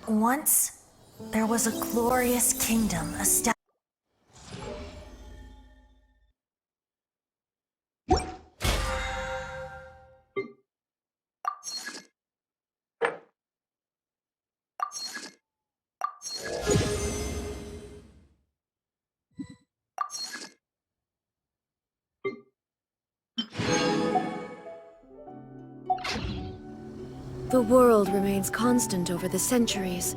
Once, there was a glorious kingdom established. The world remains constant over the centuries,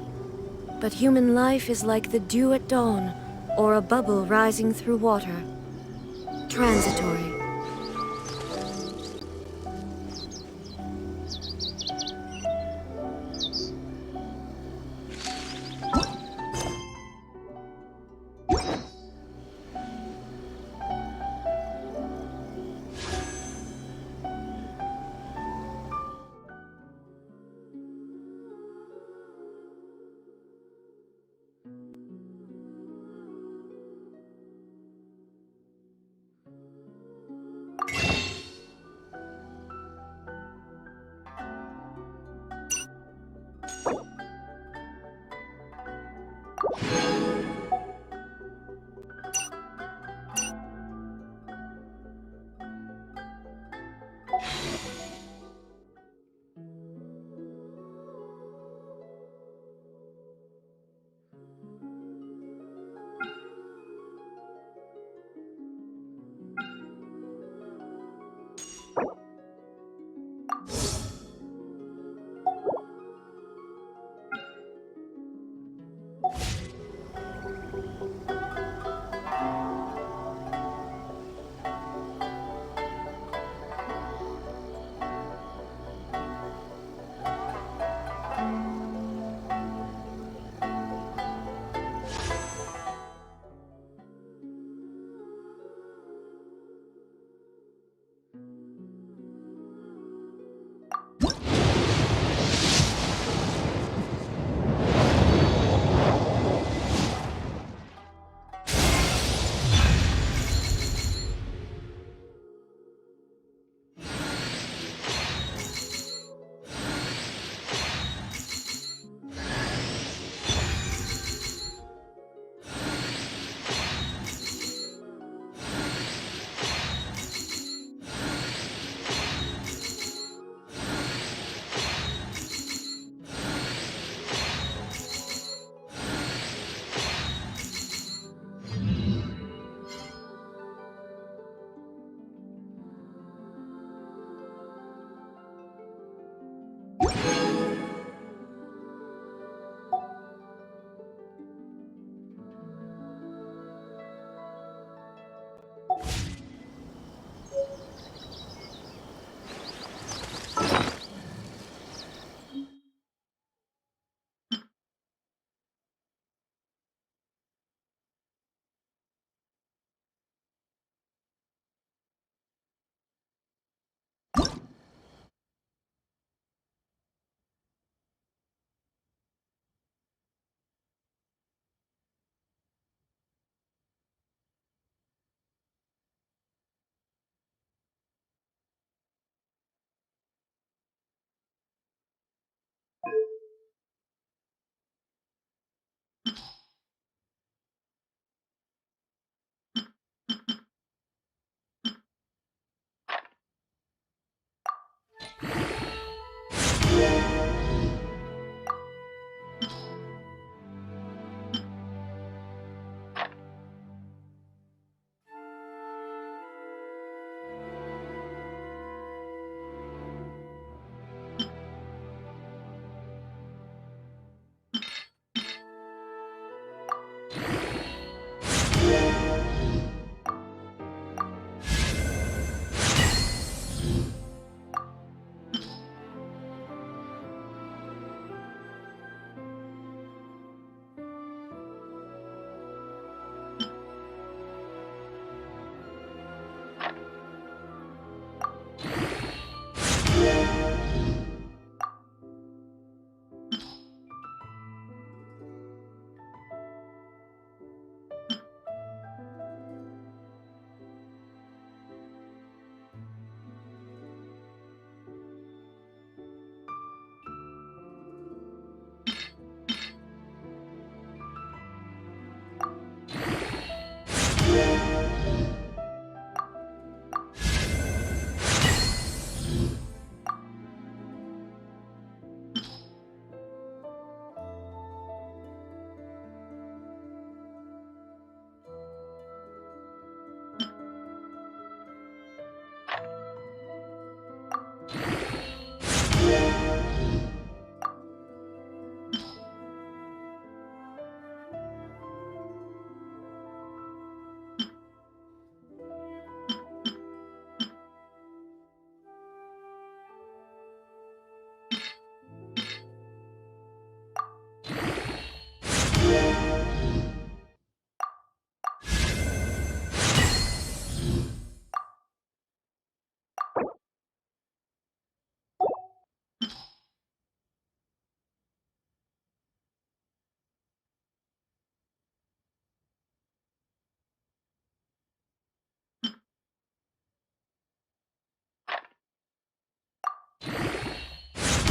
but human life is like the dew at dawn, or a bubble rising through water. Transitory.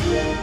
You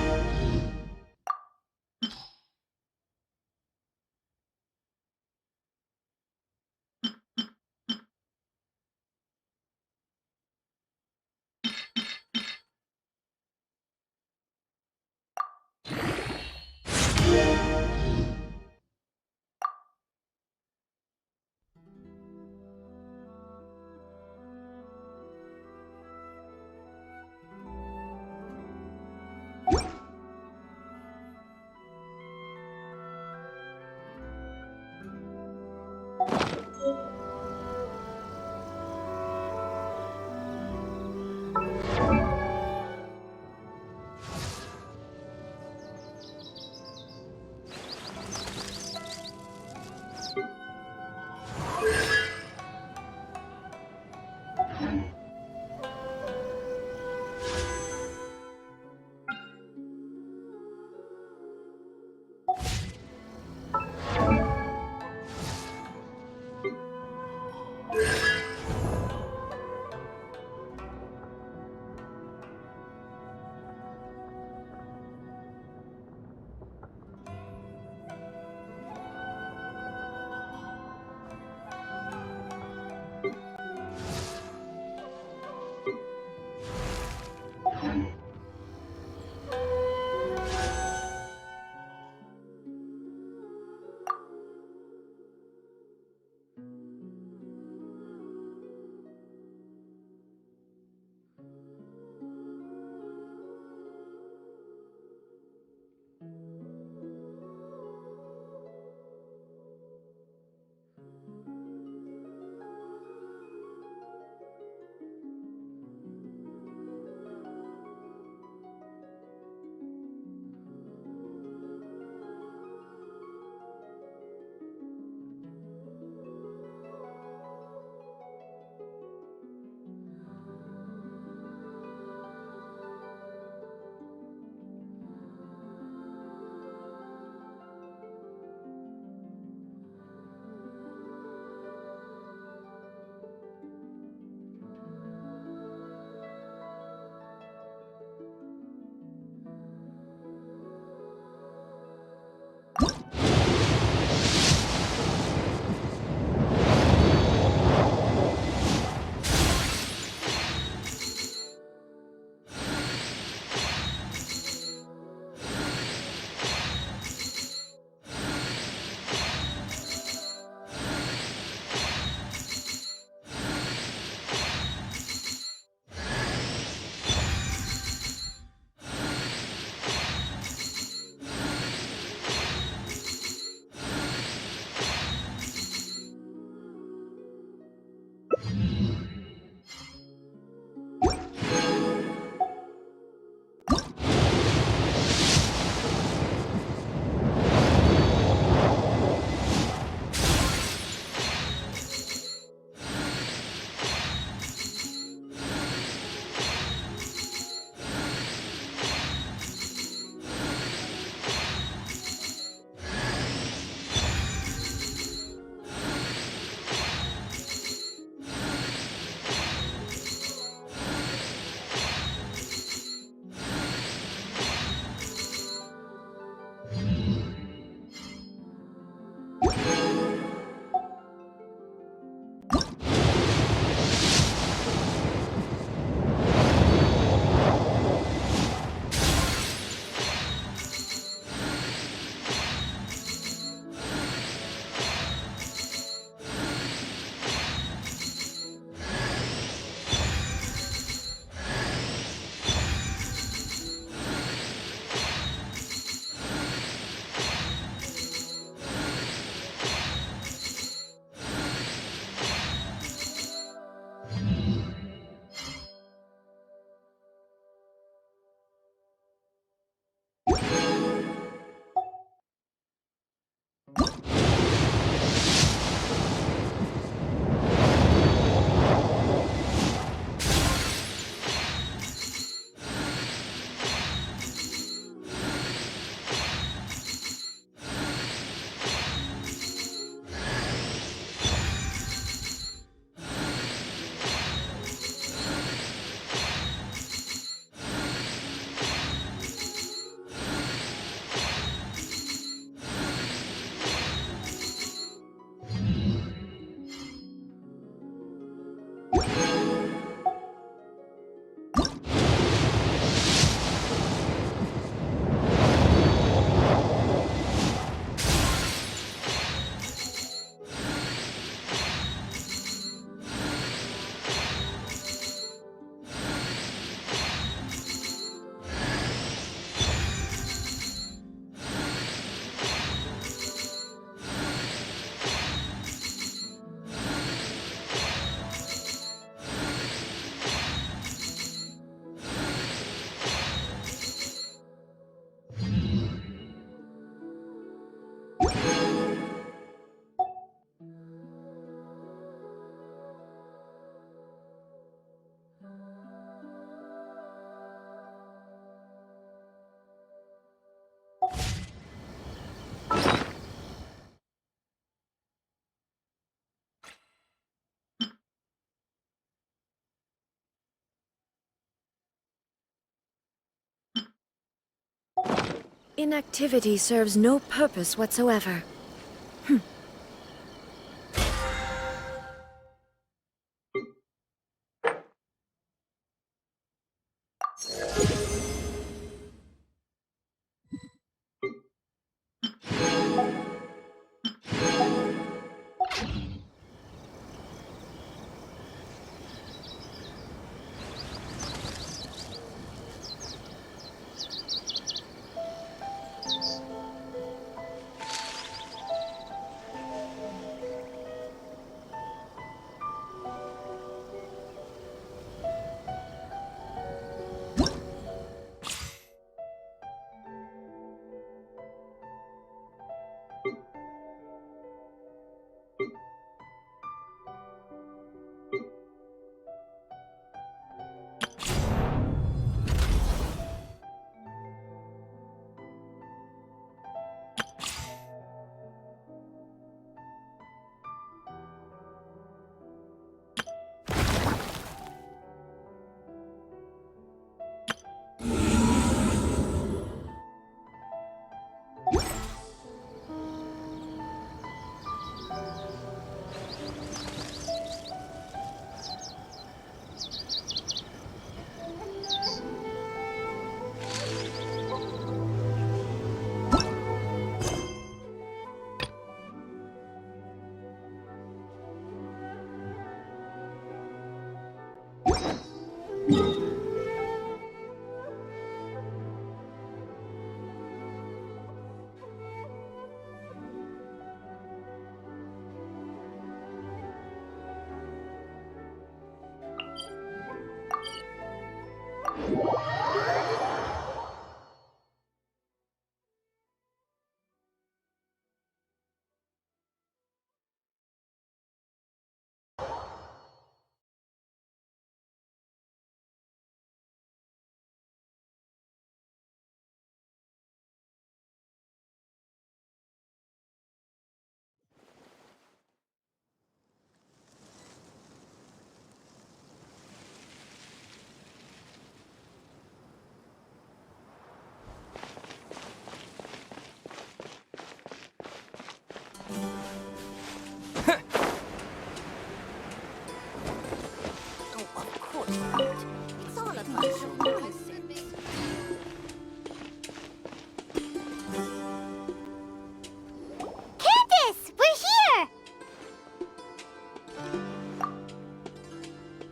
Inactivity serves no purpose whatsoever.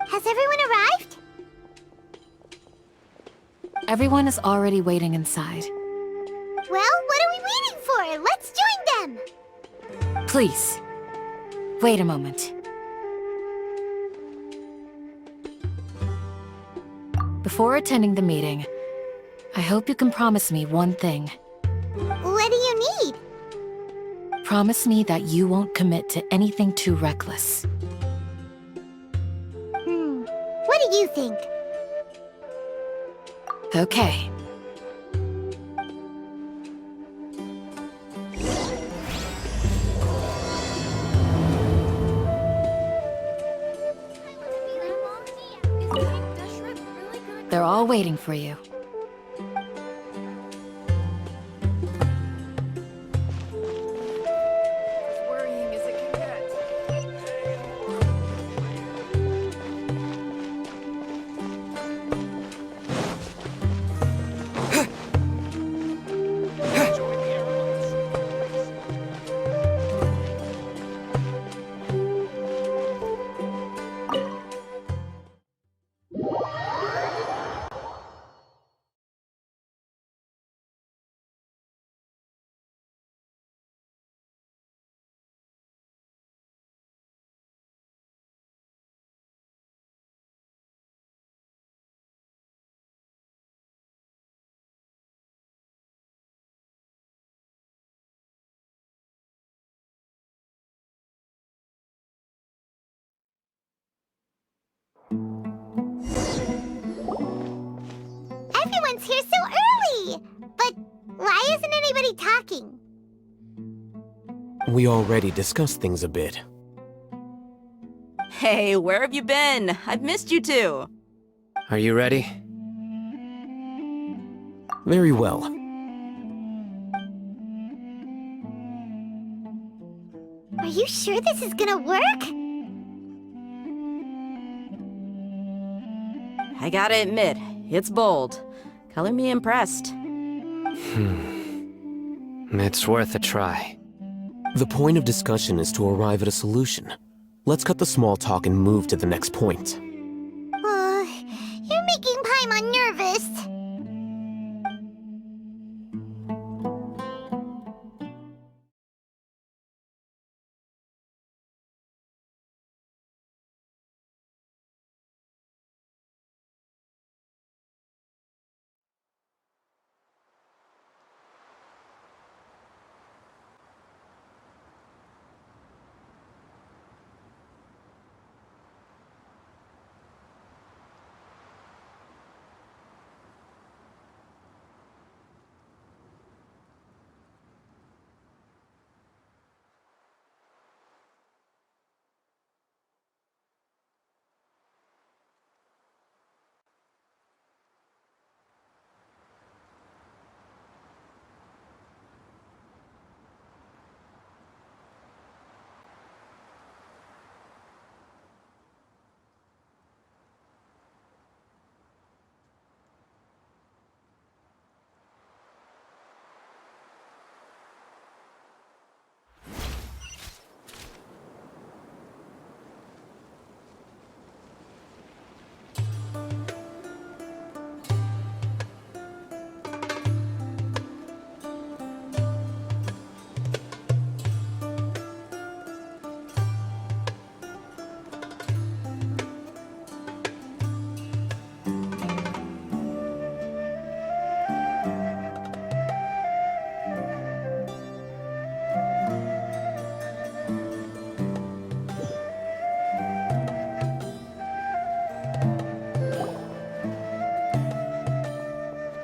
Has everyone arrived? Everyone is already waiting inside. Well, what are we waiting for? Let's join them! Please, wait a moment. Before attending the meeting, I hope you can promise me one thing. What do you need? Promise me that you won't commit to anything too reckless. What do you think? Okay. They're all waiting for you. Everyone's here so early! But why isn't anybody talking? We already discussed things a bit. Hey, where have you been? I've missed you too. Are you ready? Very well. you sure this is gonna work? I gotta admit, it's bold. Color me impressed. It's worth a try. The point of discussion is to arrive at a solution. Let's cut the small talk and move to the next point. You're making Paimon nervous.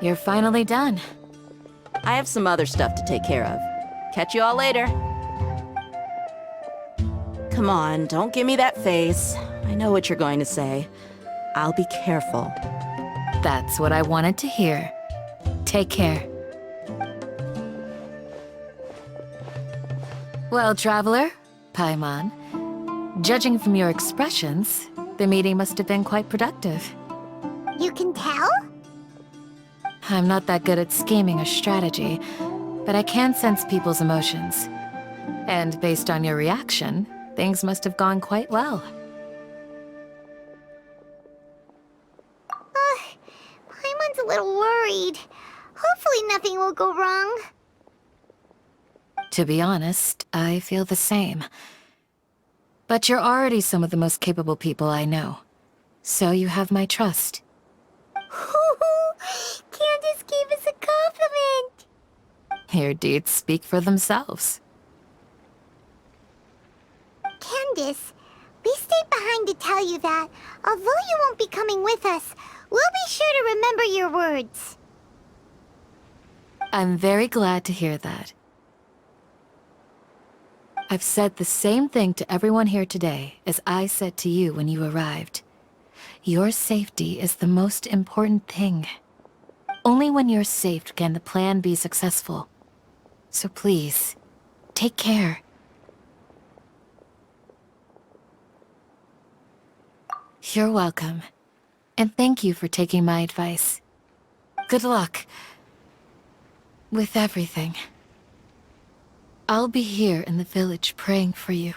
You're finally done. I have some other stuff to take care of. Catch you all later. Come on, don't give me that face. I know what you're going to say. I'll be careful. That's what I wanted to hear. Take care. Well, traveler, Paimon, judging from your expressions, the meeting must have been quite productive. You can tell? I'm not that good at scheming or strategy, but I can sense people's emotions. And based on your reaction, things must have gone quite well. Paimon's a little worried. Hopefully nothing will go wrong. To be honest, I feel the same. But you're already some of the most capable people I know. So you have my trust. Candace gave us a compliment. Your deeds speak for themselves. Candace, we stayed behind to tell you that, although you won't be coming with us, we'll be sure to remember your words. I'm very glad to hear that. I've said the same thing to everyone here today as I said to you when you arrived. Your safety is the most important thing. Only when you're safe can the plan be successful. So please, take care. You're welcome. And thank you for taking my advice. Good luck with everything. I'll be here in the village praying for you.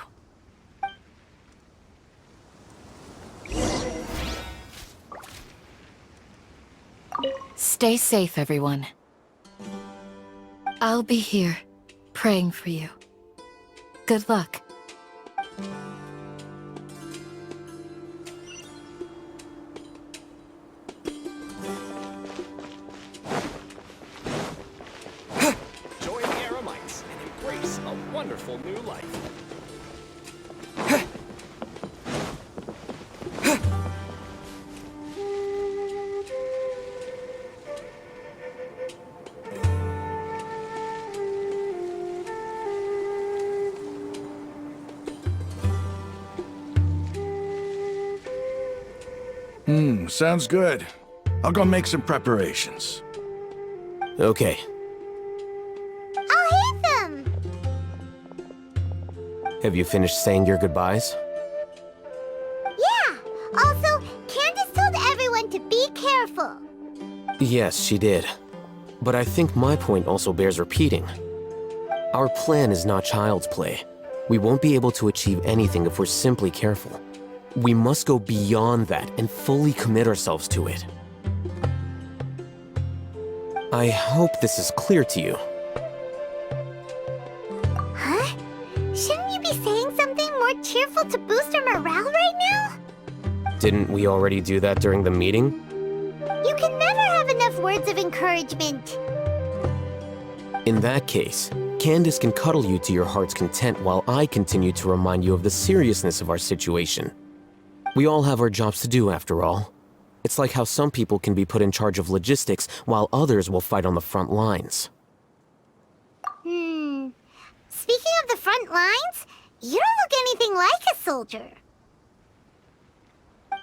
Stay safe, everyone. I'll be here, praying for you. Good luck. Join the Aramites and embrace a wonderful new life. Sounds good. I'll go make some preparations. Okay. I'll hit them! Have you finished saying your goodbyes? Yeah! Also, Candace told everyone to be careful. Yes, she did. But I think my point also bears repeating. Our plan is not child's play. We won't be able to achieve anything if we're simply careful. We must go beyond that and fully commit ourselves to it. I hope this is clear to you. Huh? Shouldn't you be saying something more cheerful to boost our morale right now? Didn't we already do that during the meeting? You can never have enough words of encouragement. In that case, Candace can cuddle you to your heart's content while I continue to remind you of the seriousness of our situation. We all have our jobs to do, after all. It's like how some people can be put in charge of logistics while others will fight on the front lines. Speaking of the front lines, you don't look anything like a soldier.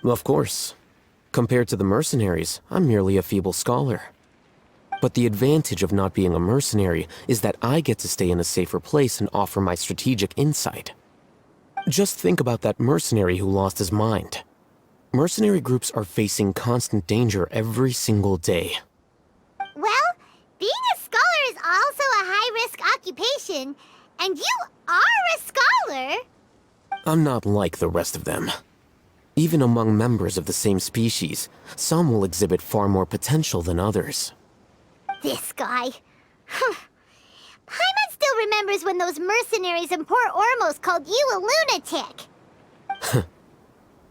Of course. Compared to the mercenaries, I'm merely a feeble scholar. But the advantage of not being a mercenary is that I get to stay in a safer place and offer my strategic insight. Just think about that mercenary who lost his mind. Mercenary groups are facing constant danger every single day. Well, being a scholar is also a high-risk occupation, and you are a scholar. I'm not like the rest of them. Even among members of the same species, some will exhibit far more potential than others. This guy. Paimon still remembers when those mercenaries in Port Ormos called you a lunatic.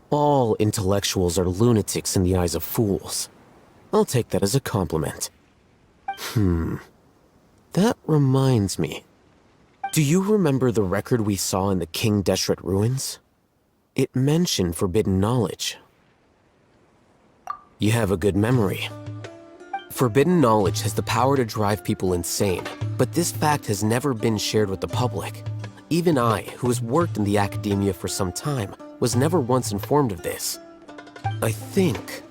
All intellectuals are lunatics in the eyes of fools. I'll take that as a compliment. That reminds me. Do you remember the record we saw in the King Deshret ruins? It mentioned forbidden knowledge. You have a good memory. Forbidden knowledge has the power to drive people insane, but this fact has never been shared with the public. Even I, who has worked in the academia for some time, was never once informed of this. I think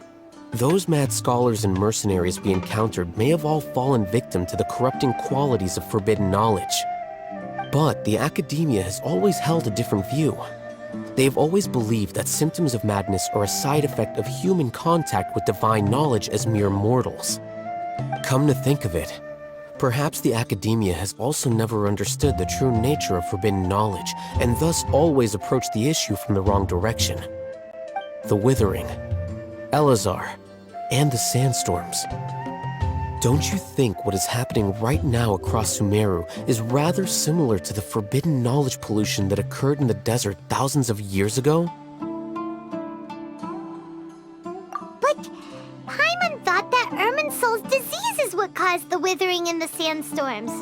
those mad scholars and mercenaries we encountered may have all fallen victim to the corrupting qualities of forbidden knowledge. But the academia has always held a different view. They've always believed that symptoms of madness are a side effect of human contact with divine knowledge as mere mortals. Come to think of it, perhaps the academia has also never understood the true nature of forbidden knowledge, and thus always approached the issue from the wrong direction. The Withering, Elazar, and the sandstorms. Don't you think what is happening right now across Sumeru is rather similar to the forbidden knowledge pollution that occurred in the desert thousands of years ago? But Paimon thought that Irminsul's disease is what caused the withering in the sandstorms.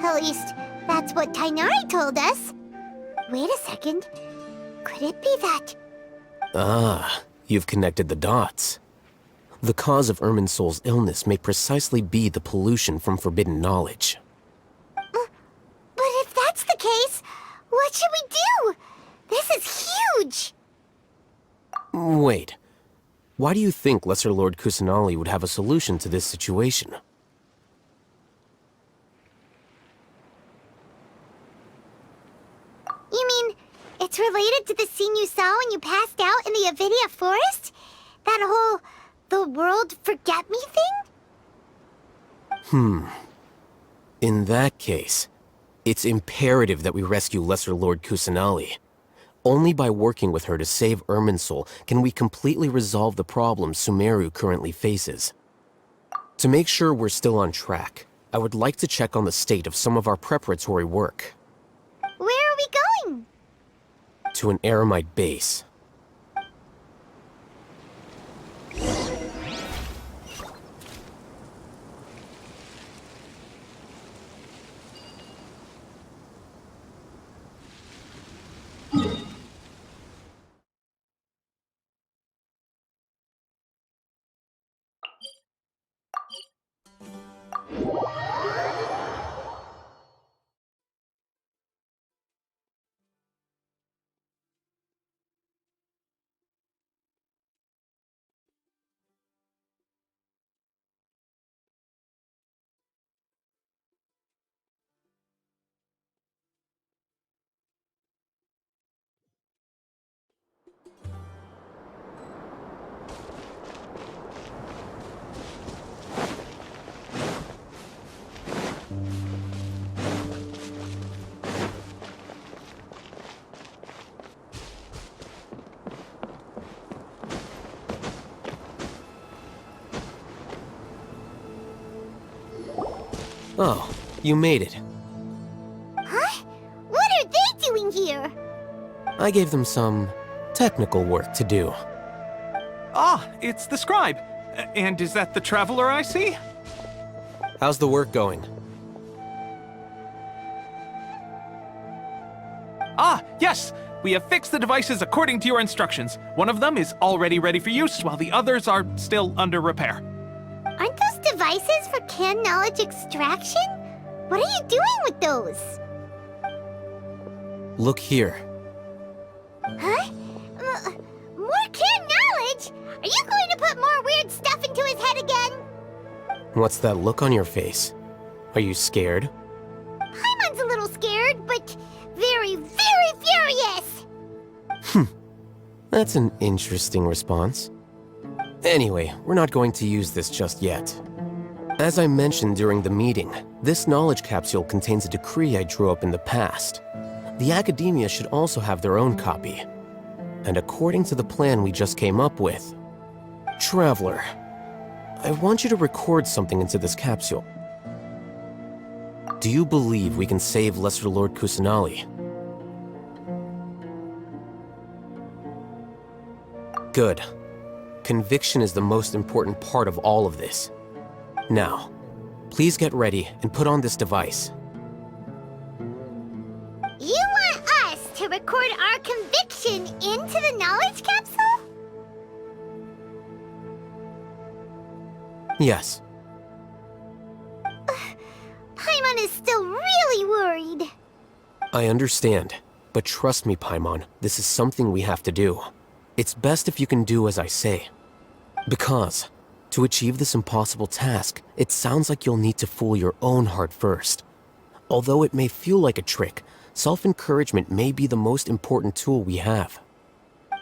At least, that's what Tainari told us. Wait a second. Could it be that... Ah, you've connected the dots. The cause of Irminsul's illness may precisely be the pollution from forbidden knowledge. But if that's the case, what should we do? This is huge! Wait. Why do you think Lesser Lord Kusanali would have a solution to this situation? You mean, it's related to the scene you saw when you passed out in the Avidia forest? That whole... the world forget me thing? In that case, it's imperative that we rescue Lesser Lord Kusanali. Only by working with her to save Irminsul can we completely resolve the problems Sumeru currently faces. To make sure we're still on track, I would like to check on the state of some of our preparatory work. Where are we going? To an Eremite base. Oh, you made it. Huh? What are they doing here? I gave them some technical work to do. Ah, it's the scribe. And is that the traveler I see? How's the work going? Ah, yes! We have fixed the devices according to your instructions. One of them is already ready for use, while the others are still under repair. Aren't those devices for canned knowledge extraction? What are you doing with those? Look here. Huh? More canned knowledge? Are you going to put more weird stuff into his head again? What's that look on your face? Are you scared? Paimon's a little scared, but very, very furious! That's an interesting response. Anyway, we're not going to use this just yet. As I mentioned during the meeting, this knowledge capsule contains a decree I drew up in the past. The academia should also have their own copy. And according to the plan we just came up with, Traveler, I want you to record something into this capsule. Do you believe we can save Lesser Lord Kusanali? Good. Conviction is the most important part of all of this. Now, please get ready and put on this device. You want us to record our conviction into the knowledge capsule? Yes. Paimon is still really worried. I understand, but trust me, Paimon, this is something we have to do. It's best if you can do as I say. Because, to achieve this impossible task, it sounds like you'll need to fool your own heart first. Although it may feel like a trick, self-encouragement may be the most important tool we have.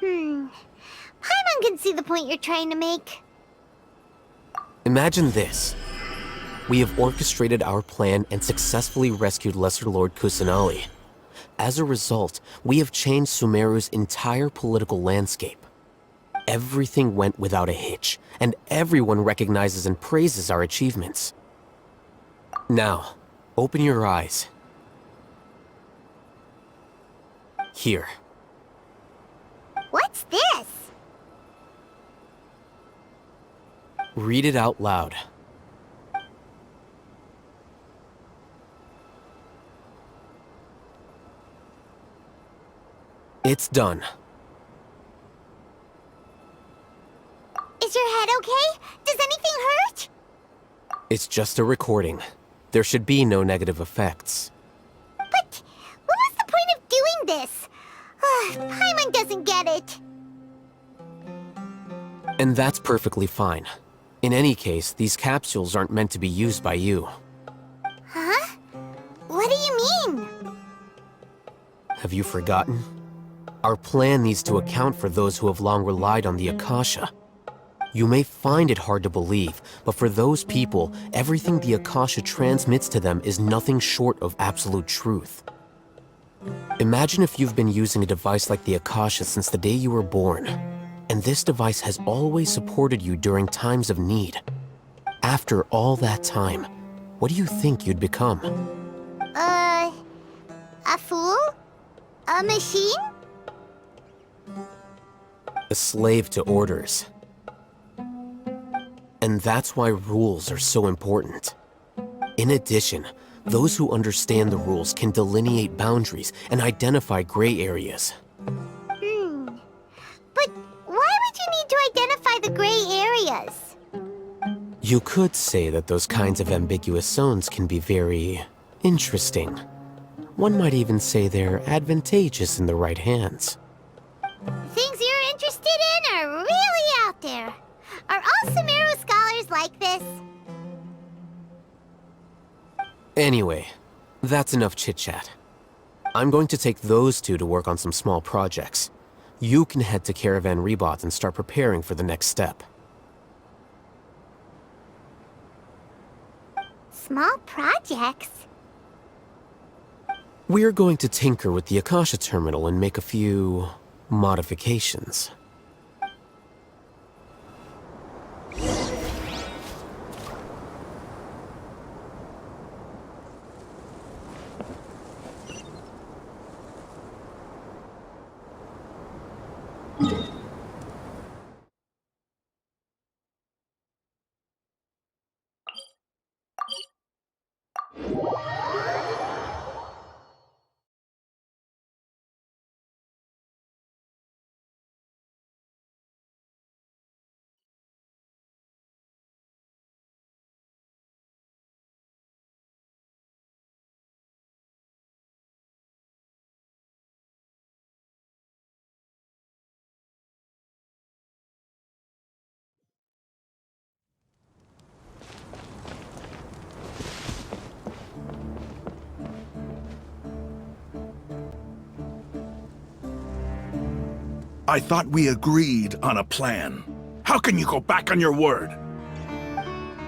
Paimon can see the point you're trying to make. Imagine this. We have orchestrated our plan and successfully rescued Lesser Lord Kusanali. As a result, we have changed Sumeru's entire political landscape. Everything went without a hitch, and everyone recognizes and praises our achievements. Now, open your eyes. Here. What's this? Read it out loud. It's done. Is your head okay? Does anything hurt? It's just a recording. There should be no negative effects. But what was the point of doing this? Paimon doesn't get it. And that's perfectly fine. In any case, these capsules aren't meant to be used by you. Huh? What do you mean? Have you forgotten? Our plan needs to account for those who have long relied on the Akasha. You may find it hard to believe, but for those people, everything the Akasha transmits to them is nothing short of absolute truth. Imagine if you've been using a device like the Akasha since the day you were born, and this device has always supported you during times of need. After all that time, what do you think you'd become? A fool? A machine? A slave to orders. And that's why rules are so important. In addition, those who understand the rules can delineate boundaries and identify gray areas. But why would you need to identify the gray areas? You could say that those kinds of ambiguous zones can be very interesting. One might even say they're advantageous in the right hands. Things you're interested in are really out there. Are all Sumeru scholars like this? Anyway, that's enough chit-chat. I'm going to take those two to work on some small projects. You can head to Caravan Rebot and start preparing for the next step. Small projects? We're going to tinker with the Akasha terminal and make a few modifications. I thought we agreed on a plan. How can you go back on your word?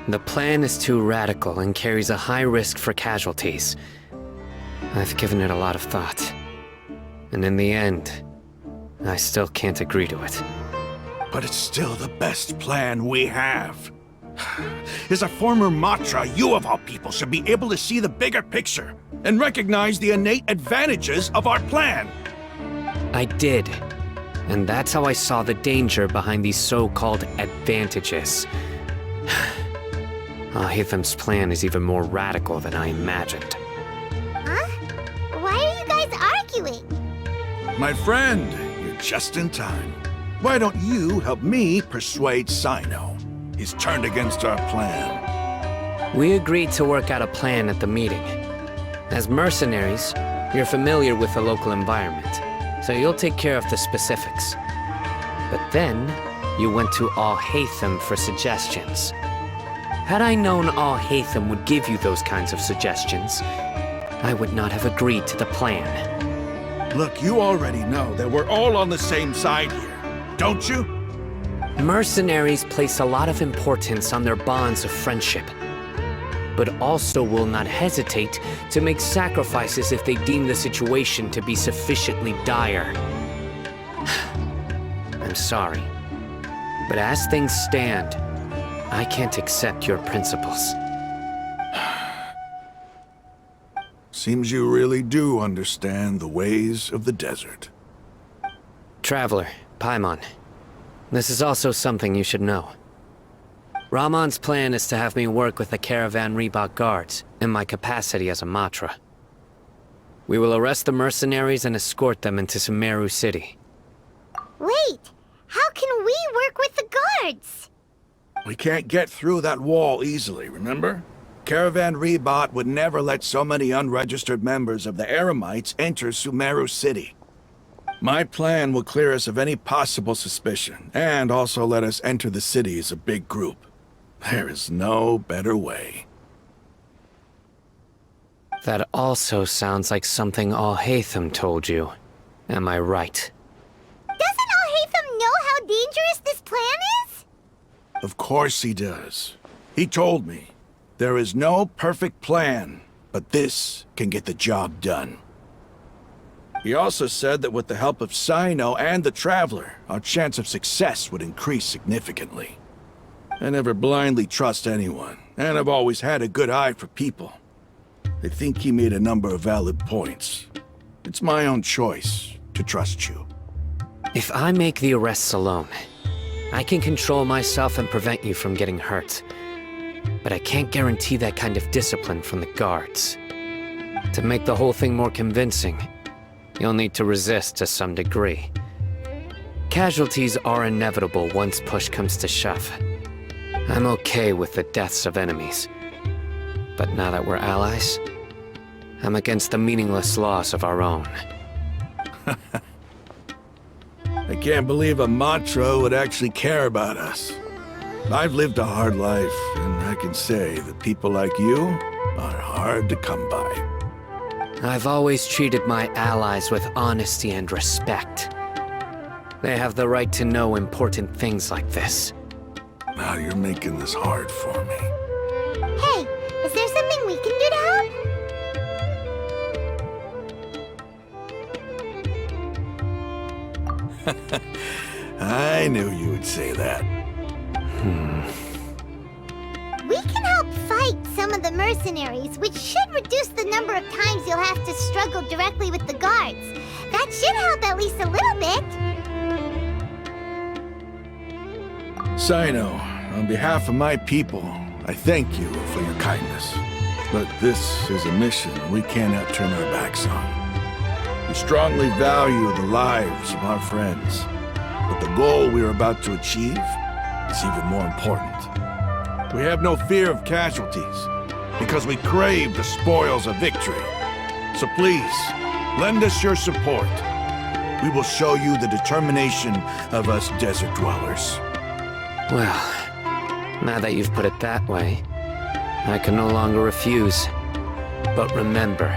The plan is too radical and carries a high risk for casualties. I've given it a lot of thought. And in the end, I still can't agree to it. But it's still the best plan we have. As a former Matra, you of all people should be able to see the bigger picture and recognize the innate advantages of our plan. I did. And that's how I saw the danger behind these so-called advantages. Ahitham's plan is even more radical than I imagined. Huh? Why are you guys arguing? My friend, you're just in time. Why don't you help me persuade Sino? He's turned against our plan. We agreed to work out a plan at the meeting. As mercenaries, you're familiar with the local environment, so you'll take care of the specifics. But then, you went to Al-Haytham for suggestions. Had I known Al-Haytham would give you those kinds of suggestions, I would not have agreed to the plan. Look, you already know that we're all on the same side here, don't you? Mercenaries place a lot of importance on their bonds of friendship, but also will not hesitate to make sacrifices if they deem the situation to be sufficiently dire. I'm sorry, but as things stand, I can't accept your principles. Seems you really do understand the ways of the desert. Traveler, Paimon, this is also something you should know. Ramon's plan is to have me work with the Caravan Reebok guards in my capacity as a Matra. We will arrest the mercenaries and escort them into Sumeru City. Wait, how can we work with the guards? We can't get through that wall easily, remember? Caravan Reebok would never let so many unregistered members of the Eremites enter Sumeru City. My plan will clear us of any possible suspicion, and also let us enter the city as a big group. There is no better way. That also sounds like something Al-Haytham told you. Am I right? Doesn't Al-Haytham know how dangerous this plan is? Of course he does. He told me, there is no perfect plan, but this can get the job done. He also said that with the help of Sino and the Traveler, our chance of success would increase significantly. I never blindly trust anyone, and I've always had a good eye for people. I think he made a number of valid points. It's my own choice to trust you. If I make the arrests alone, I can control myself and prevent you from getting hurt. But I can't guarantee that kind of discipline from the guards. To make the whole thing more convincing, you'll need to resist to some degree. Casualties are inevitable once push comes to shove. I'm okay with the deaths of enemies. But now that we're allies, I'm against the meaningless loss of our own. I can't believe a Matra would actually care about us. I've lived a hard life, and I can say that people like you are hard to come by. I've always treated my allies with honesty and respect. They have the right to know important things like this. Now you're making this hard for me. Hey, is there something we can do to help? I knew you would say that. We can help fight some of the mercenaries, which should reduce the number of times you'll have to struggle directly with the guards. That should help at least a little bit. Sino, on behalf of my people, I thank you for your kindness. But this is a mission we cannot turn our backs on. We strongly value the lives of our friends, but the goal we are about to achieve is even more important. We have no fear of casualties, because we crave the spoils of victory. So please, lend us your support. We will show you the determination of us desert dwellers. Well, now that you've put it that way, I can no longer refuse. But remember,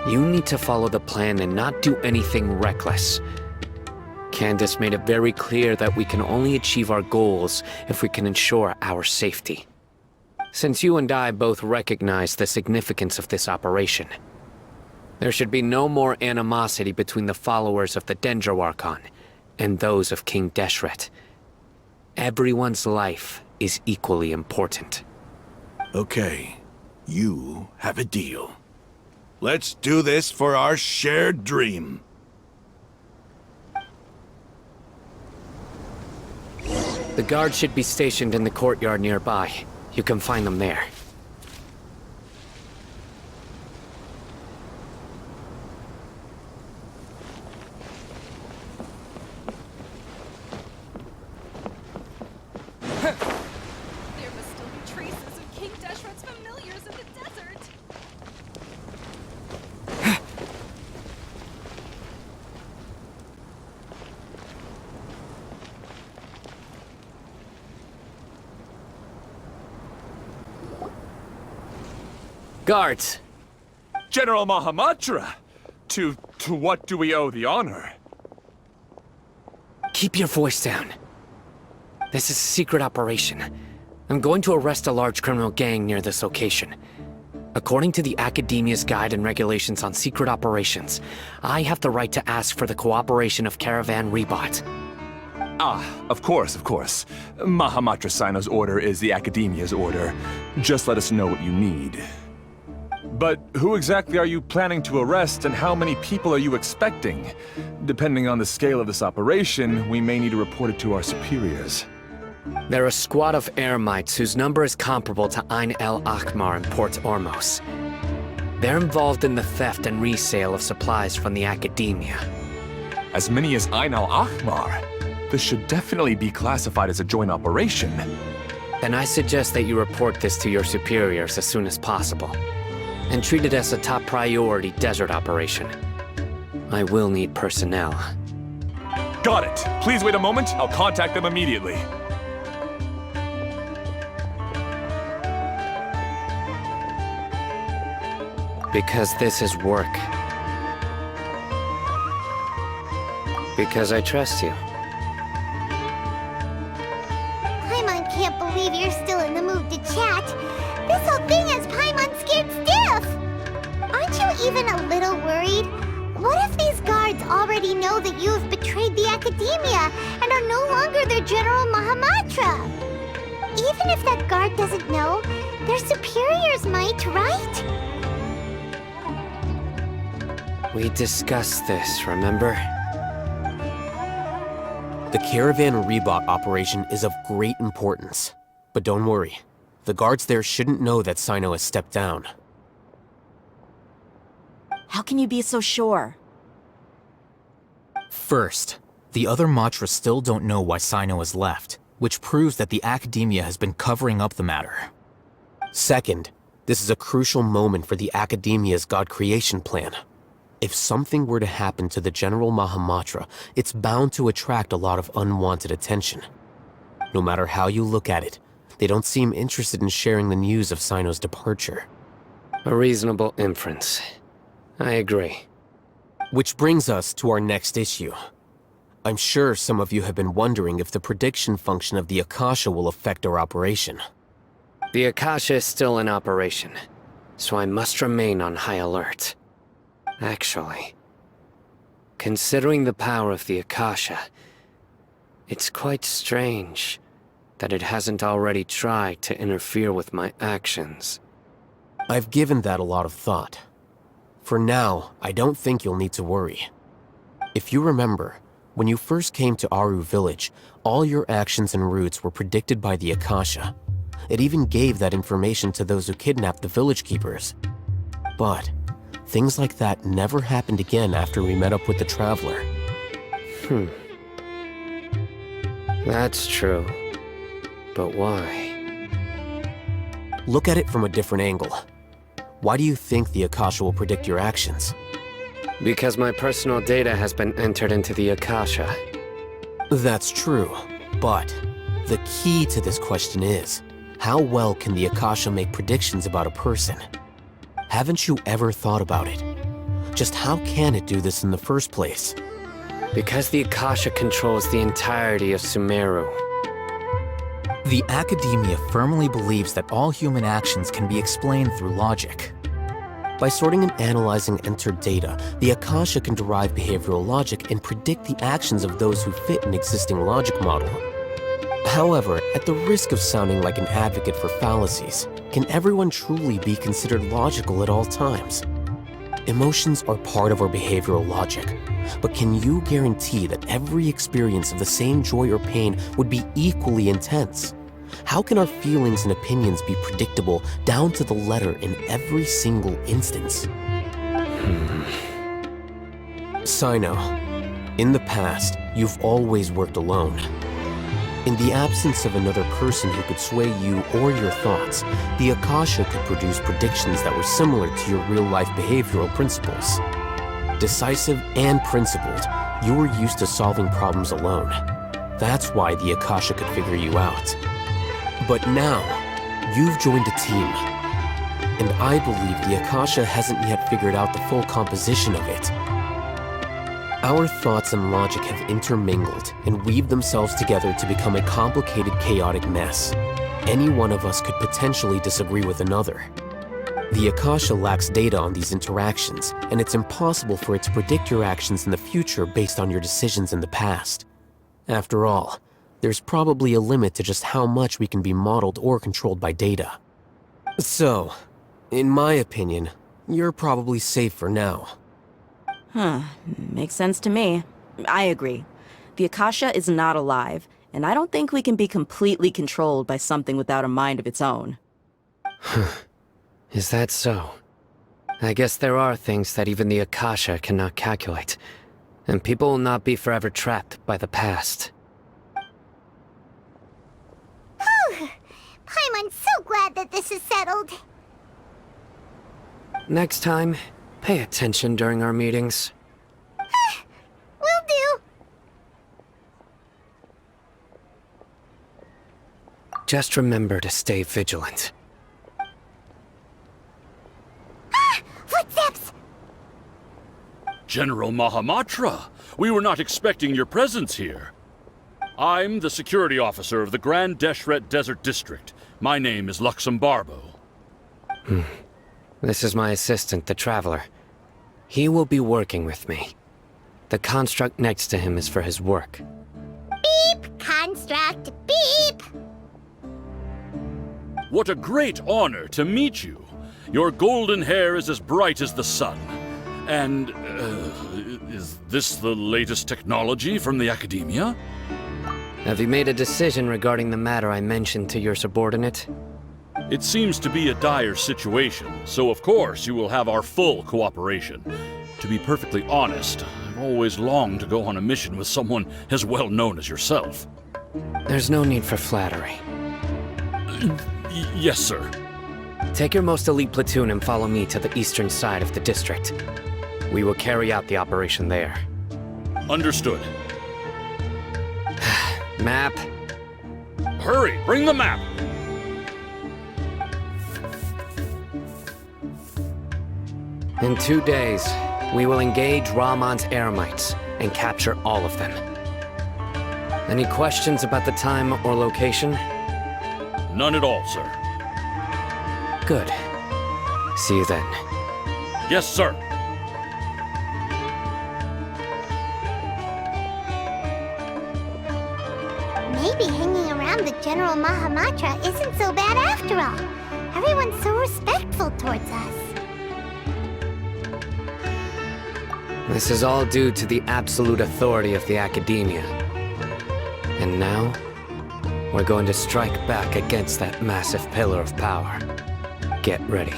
you need to follow the plan and not do anything reckless. Candace made it very clear that we can only achieve our goals if we can ensure our safety. Since you and I both recognize the significance of this operation, there should be no more animosity between the followers of the Dendroarchon and those of King Deshret. Everyone's life is equally important. Okay, you have a deal. Let's do this for our shared dream. The guards should be stationed in the courtyard nearby. You can find them there. There must still be traces of King Deshret's familiars in the desert. Guards! General Mahamatra! To what do we owe the honor? Keep your voice down. This is a secret operation. I'm going to arrest a large criminal gang near this location. According to the Academia's Guide and Regulations on Secret Operations, I have the right to ask for the cooperation of Caravan Rebot. Ah, of course. Mahamatra Sino's order is the Academia's order. Just let us know what you need. But who exactly are you planning to arrest, and how many people are you expecting? Depending on the scale of this operation, we may need to report it to our superiors. They're a squad of Eremites whose number is comparable to Ain el Akhmar in Port Ormos. They're involved in the theft and resale of supplies from the Academia. As many as Ain al-Akhmar? This should definitely be classified as a joint operation. Then I suggest that you report this to your superiors as soon as possible, and treat it as a top priority desert operation. I will need personnel. Got it. Please wait a moment. I'll contact them immediately. Because this is work. Because I trust you. Paimon can't believe you're still in the mood to chat. This whole thing has Paimon scared stiff. Aren't you even a little worried? What if these guards already know that you have betrayed the Academia and are no longer their General Mahamatra? Even if that guard doesn't know, their superiors might, right? We discussed this, remember? The Caravan Rebot operation is of great importance. But don't worry, the guards there shouldn't know that Sino has stepped down. How can you be so sure? First, the other Matras still don't know why Sino has left, which proves that the Academia has been covering up the matter. Second, this is a crucial moment for the Academia's God creation plan. If something were to happen to the General Mahamatra, it's bound to attract a lot of unwanted attention. No matter how you look at it, they don't seem interested in sharing the news of Sino's departure. A reasonable inference. I agree. Which brings us to our next issue. I'm sure some of you have been wondering if the prediction function of the Akasha will affect our operation. The Akasha is still in operation, so I must remain on high alert. Actually, considering the power of the Akasha, it's quite strange that it hasn't already tried to interfere with my actions. I've given that a lot of thought. For now, I don't think you'll need to worry. If you remember, when you first came to Aru village, all your actions and routes were predicted by the Akasha. It even gave that information to those who kidnapped the village keepers. But things like that never happened again after we met up with the Traveler. That's true. But why? Look at it from a different angle. Why do you think the Akasha will predict your actions? Because my personal data has been entered into the Akasha. That's true, but the key to this question is, how well can the Akasha make predictions about a person? Haven't you ever thought about it? Just how can it do this in the first place? Because the Akasha controls the entirety of Sumeru. The Academia firmly believes that all human actions can be explained through logic. By sorting and analyzing entered data, the Akasha can derive behavioral logic and predict the actions of those who fit an existing logic model. However, at the risk of sounding like an advocate for fallacies, can everyone truly be considered logical at all times? Emotions are part of our behavioral logic, but can you guarantee that every experience of the same joy or pain would be equally intense? How can our feelings and opinions be predictable down to the letter in every single instance? Sino, in the past, you've always worked alone. In the absence of another person who could sway you or your thoughts, the Akasha could produce predictions that were similar to your real-life behavioral principles. Decisive and principled, you were used to solving problems alone. That's why the Akasha could figure you out. But now, you've joined a team. And I believe the Akasha hasn't yet figured out the full composition of it. Our thoughts and logic have intermingled and weaved themselves together to become a complicated, chaotic mess. Any one of us could potentially disagree with another. The Akasha lacks data on these interactions, and it's impossible for it to predict your actions in the future based on your decisions in the past. After all, there's probably a limit to just how much we can be modeled or controlled by data. So, in my opinion, you're probably safe for now. Makes sense to me. I agree. The Akasha is not alive, and I don't think we can be completely controlled by something without a mind of its own. Is that so? I guess there are things that even the Akasha cannot calculate, and people will not be forever trapped by the past. Paimon's so glad that this is settled. Next time, pay attention during our meetings. Will do. Just remember to stay vigilant. Footsteps! General Mahamatra, we were not expecting your presence here. I'm the security officer of the Grand Deshret Desert District. My name is Luxembarbo. This is my assistant, the Traveler. He will be working with me. The construct next to him is for his work. Beep! Construct, beep! What a great honor to meet you. Your golden hair is as bright as the sun. And, is this the latest technology from the Academia? Have you made a decision regarding the matter I mentioned to your subordinate? It seems to be a dire situation, so of course you will have our full cooperation. To be perfectly honest, I've always longed to go on a mission with someone as well known as yourself. There's no need for flattery. Yes, sir. Take your most elite platoon and follow me to the eastern side of the district. We will carry out the operation there. Understood. Map. Hurry, bring the map! In 2 days, we will engage Rahman's Eremites and capture all of them. Any questions about the time or location? None at all, sir. Good. See you then. Yes, sir. Maybe hanging around with General Mahamatra isn't so bad after all. Everyone's so respectful towards us. This is all due to the absolute authority of the Academia. And now, we're going to strike back against that massive pillar of power. Get ready.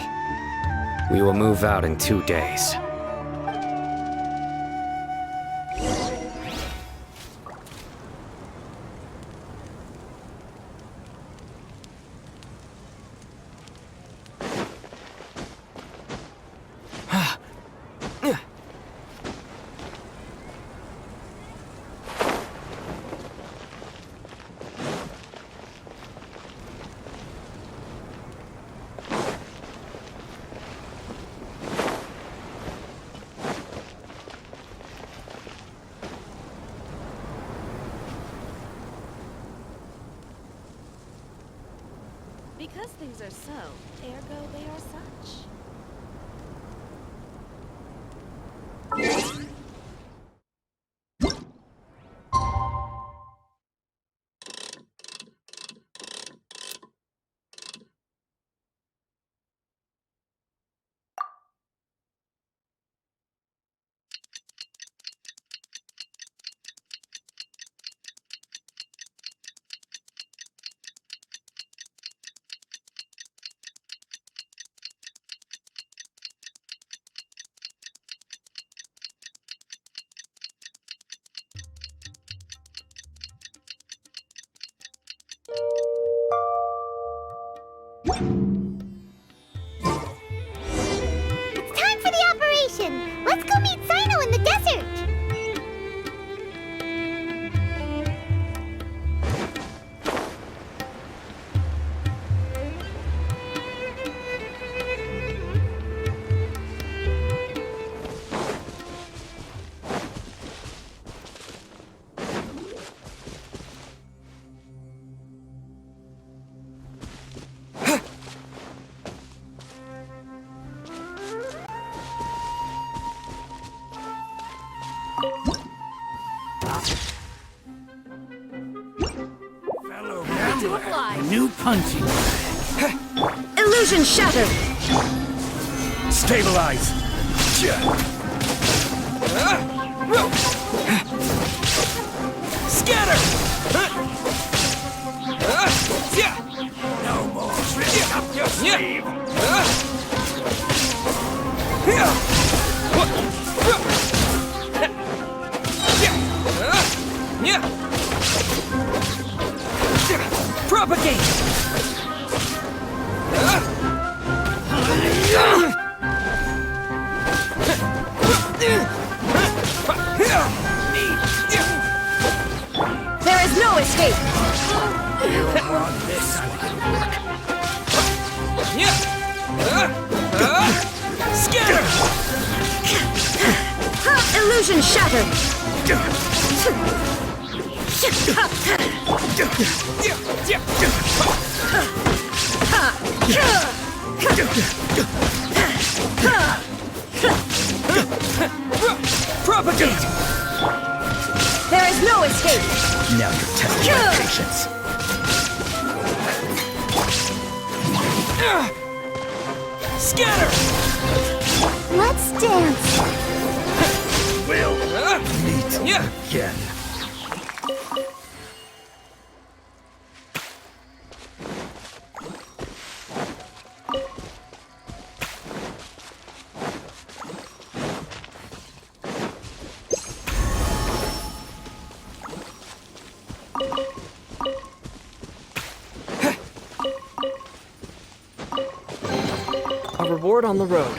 We will move out in 2 days. Because things are so, ergo they are such. It's time for the operation! Let's go meet Sino in the desert! To apply. New punching. Illusion shattered! Stabilize. Scatter. No more tricks up your sleeve. Propagate. There is no escape! This Scatter. Illusion shattered! Propagate. There is no escape! Now you're testing my patience. Scatter. Let's dance! We'll meet again. A reward on the road.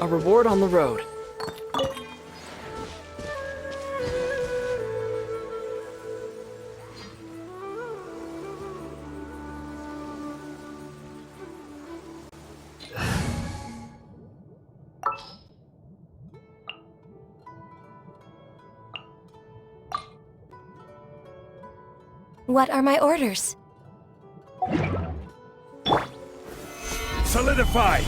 A reward on the road. What are my orders? Solidify.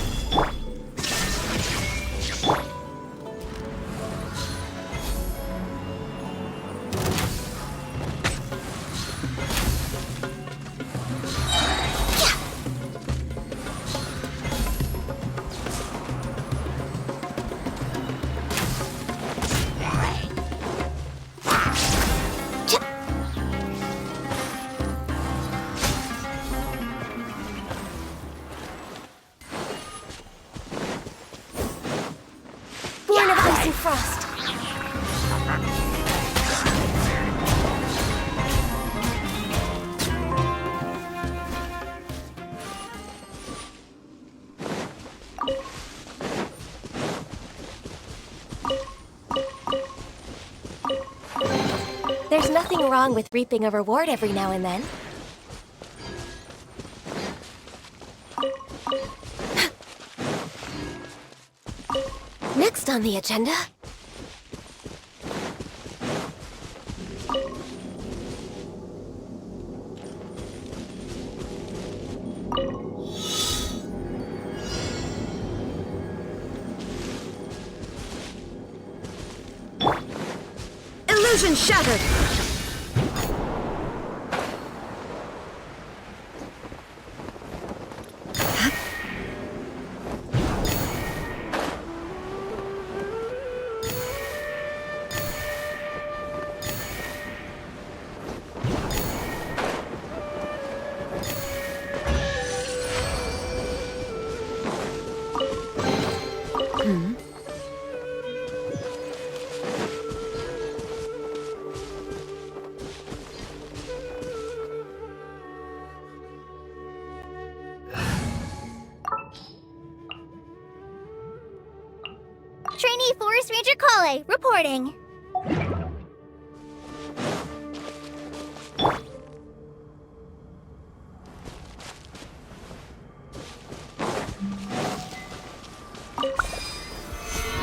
There's nothing wrong with reaping a reward every now and then. Next on the agenda... Illusion shattered! Trainee Forest Ranger Kale, reporting.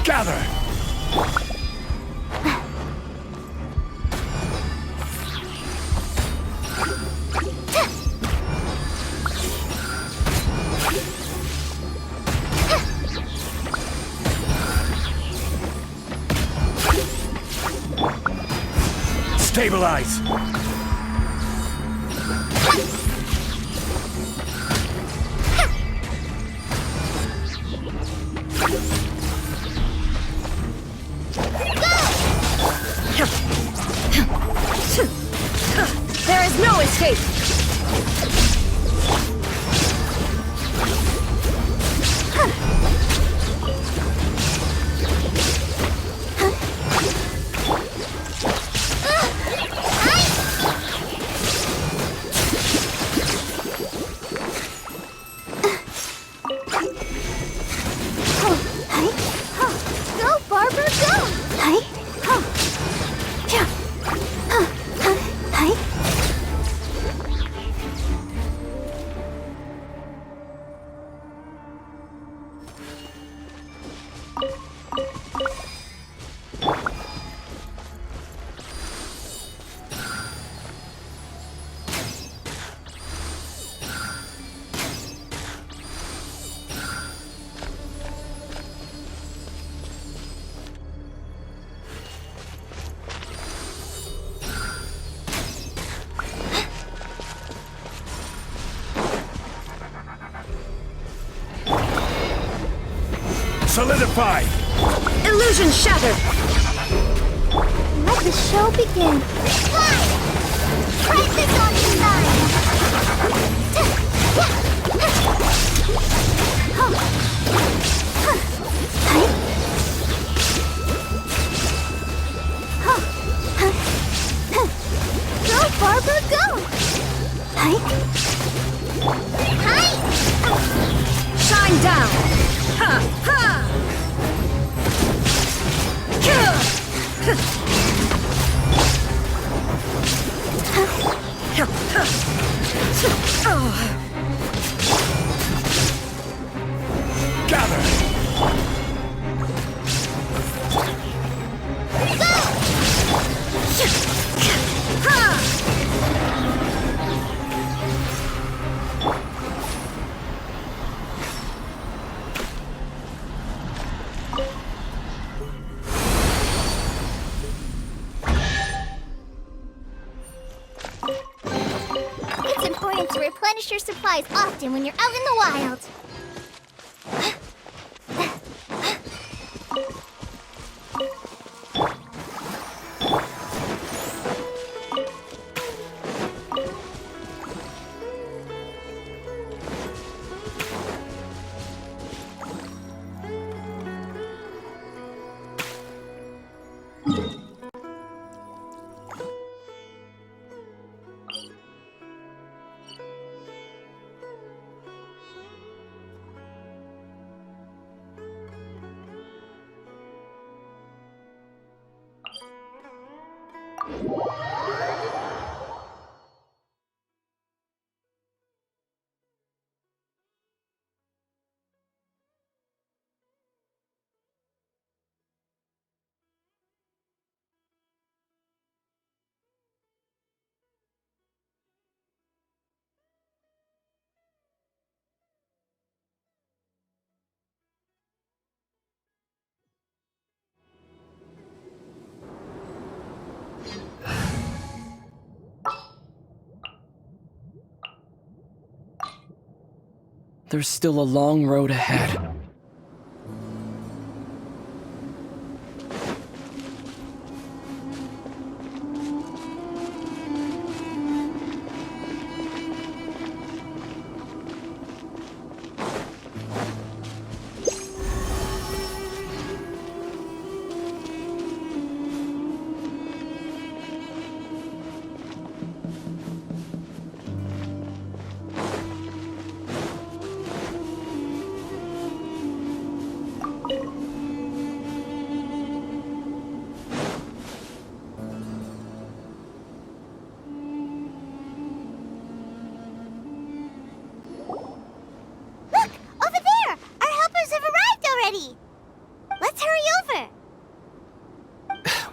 Gather! Stabilize! There is no escape! Go, Barbara, go! Solidify! Illusion shattered! Let the show begin. Fly! Try this on design! Go, Barbara, go! Shine down! Ha! Ha! Gather! It's important to replenish your supplies often when you're out in the wild. There's still a long road ahead.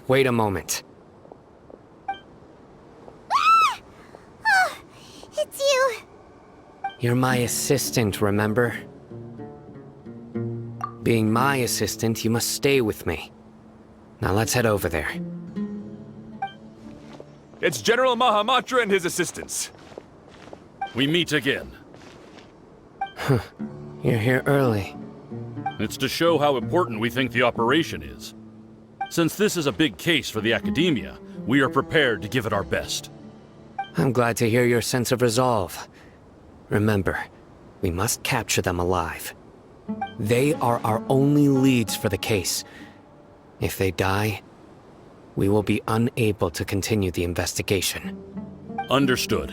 Wait a moment. Ah! Oh, it's you. You're my assistant, remember? Being my assistant, you must stay with me. Now let's head over there. It's General Mahamatra and his assistants. We meet again. You're here early. It's to show how important we think the operation is. Since this is a big case for the Academia, we are prepared to give it our best. I'm glad to hear your sense of resolve. Remember, we must capture them alive. They are our only leads for the case. If they die, we will be unable to continue the investigation. Understood.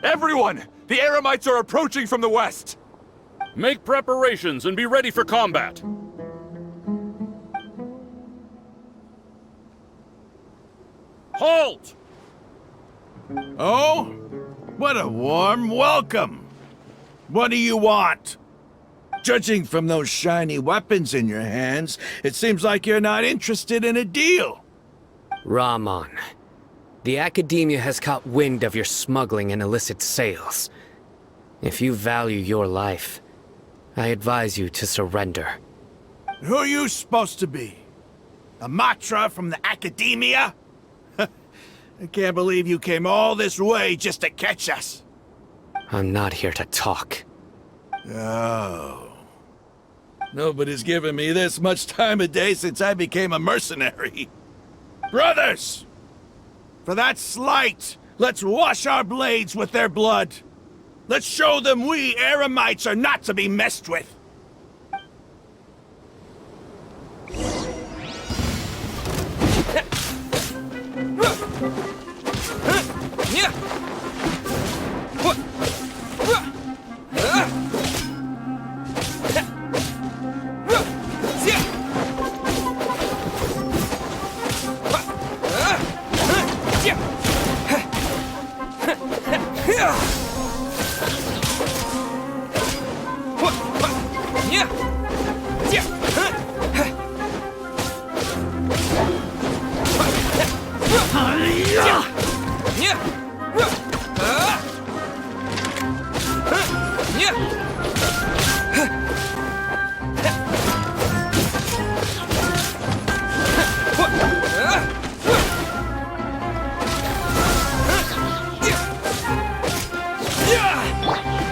Everyone! The Eremites are approaching from the west! Make preparations and be ready for combat! Halt! Oh? What a warm welcome! What do you want? Judging from those shiny weapons in your hands, it seems like you're not interested in a deal. Rahman, the Academia has caught wind of your smuggling and illicit sales. If you value your life, I advise you to surrender. Who are you supposed to be? A Matra from the Academia? I can't believe you came all this way just to catch us. I'm not here to talk. Oh. Nobody's given me this much time of day since I became a mercenary. Brothers! For that slight, let's wash our blades with their blood. Let's show them we Eremites are not to be messed with.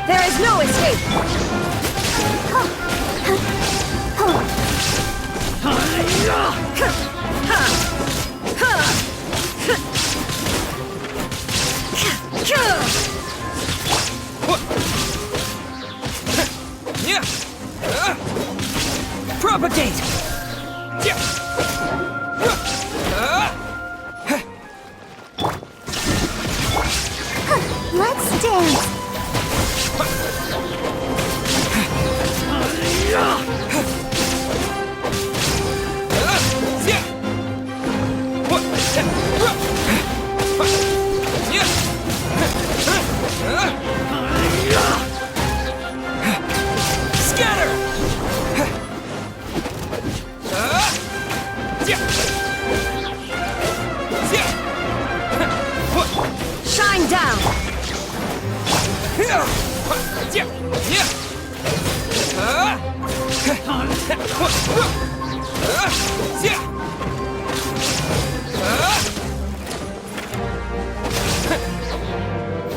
There is no escape! Propagate! Let's dance.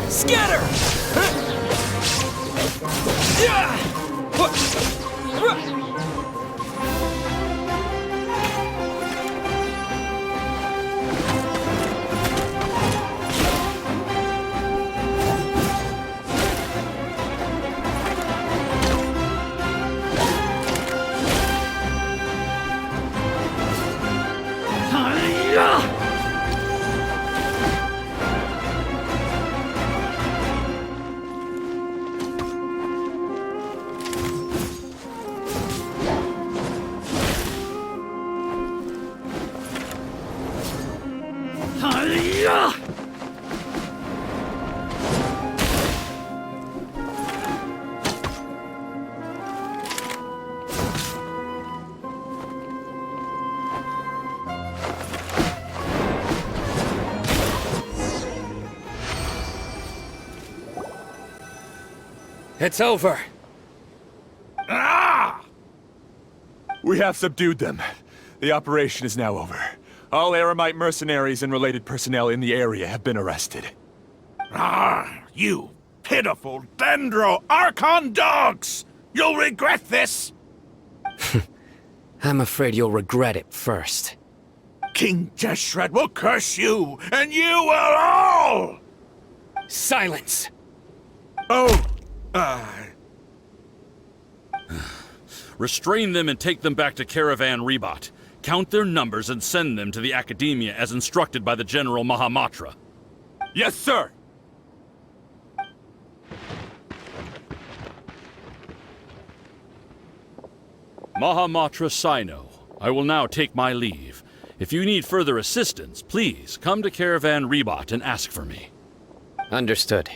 Scatter! It's over. Ah! We have subdued them. The operation is now over. All Aramite mercenaries and related personnel in the area have been arrested. Ah, you pitiful Dendro Archon dogs! You'll regret this! I'm afraid you'll regret it first. King Jeshred will curse you, and you will all! Silence! Oh, Restrain them and take them back to Caravan Rebot. Count their numbers and send them to the Academia as instructed by the General Mahamatra. Yes, sir! Mahamatra Sino, I will now take my leave. If you need further assistance, please come to Caravan Rebot and ask for me. Understood.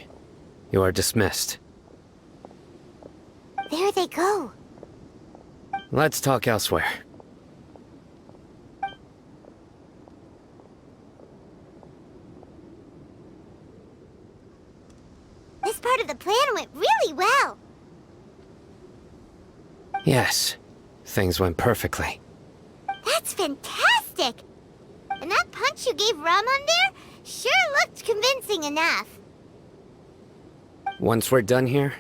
You are dismissed. There they go. Let's talk elsewhere. This part of the plan went really well. Yes, things went perfectly. That's fantastic! And that punch you gave Raman there sure looked convincing enough. Once we're done here,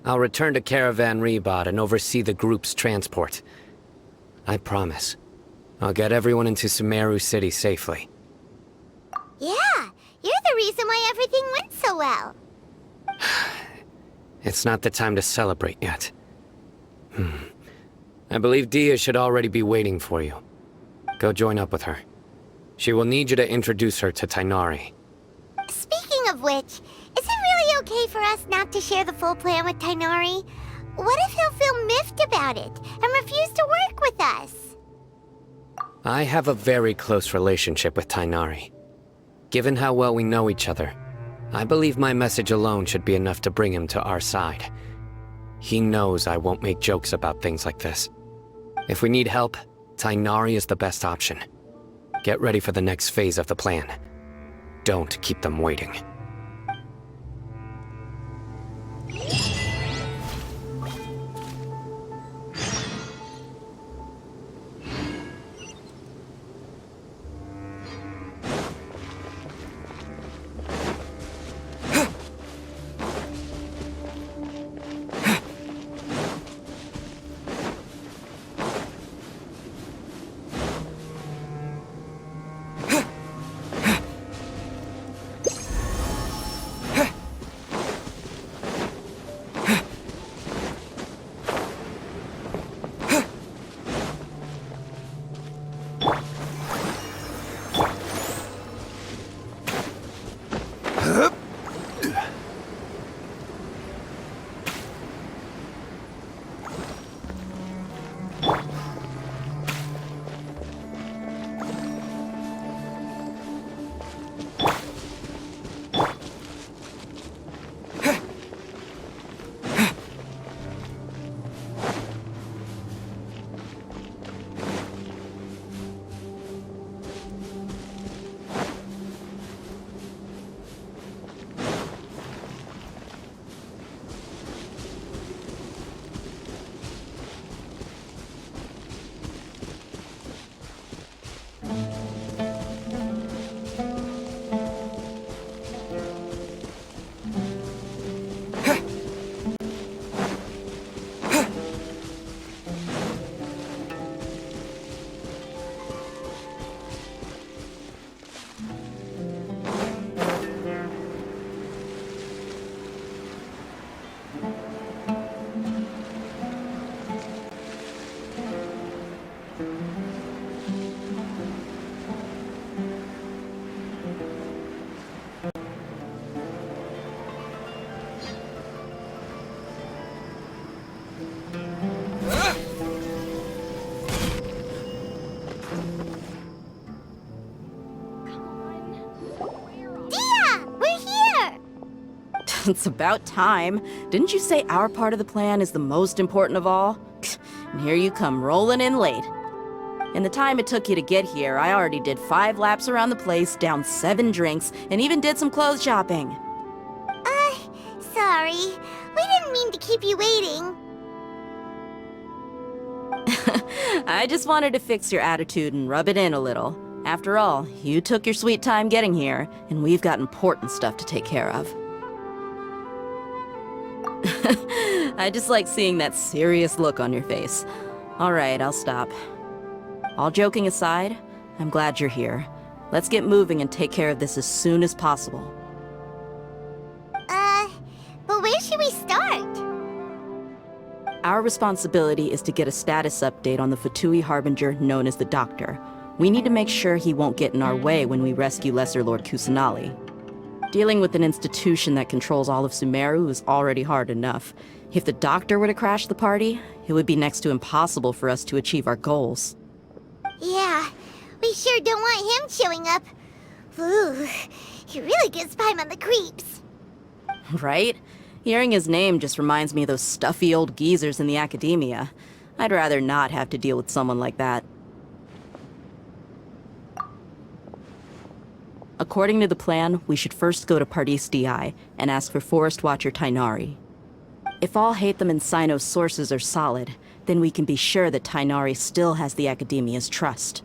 I'll return to Caravan Rebot and oversee the group's transport. I promise. I'll get everyone into Sumeru City safely. Yeah, you're the reason why everything went so well. It's not the time to celebrate yet. I believe Dia should already be waiting for you. Go join up with her. She will need you to introduce her to Tainari. Speaking of which, is it really okay for us not to share the full plan with Tainari? What if he'll feel miffed about it and refuse to work with us? I have a very close relationship with Tainari. Given how well we know each other, I believe my message alone should be enough to bring him to our side. He knows I won't make jokes about things like this. If we need help, Tainari is the best option. Get ready for the next phase of the plan. Don't keep them waiting. It's about time. Didn't you say our part of the plan is the most important of all? And here you come rolling in late. In the time it took you to get here, I already did 5 laps around the place, downed 7 drinks, and even did some clothes shopping. Sorry. We didn't mean to keep you waiting. I just wanted to fix your attitude and rub it in a little. After all, you took your sweet time getting here, and we've got important stuff to take care of. I just like seeing that serious look on your face. All right, I'll stop. All joking aside, I'm glad you're here. Let's get moving and take care of this as soon as possible. But where should we start? Our responsibility is to get a status update on the Fatui Harbinger known as the Doctor. We need to make sure he won't get in our way when we rescue Lesser Lord Kusanali. Dealing with an institution that controls all of Sumeru is already hard enough. If the Doctor were to crash the party, it would be next to impossible for us to achieve our goals. Yeah, we sure don't want him showing up. Ooh, he really gives Paimon the creeps. Right? Hearing his name just reminds me of those stuffy old geezers in the academia. I'd rather not have to deal with someone like that. According to the plan, we should first go to Pardis Di and ask for Forest Watcher Tainari. If all Hatham and Sino's sources are solid, then we can be sure that Tainari still has the Academia's trust.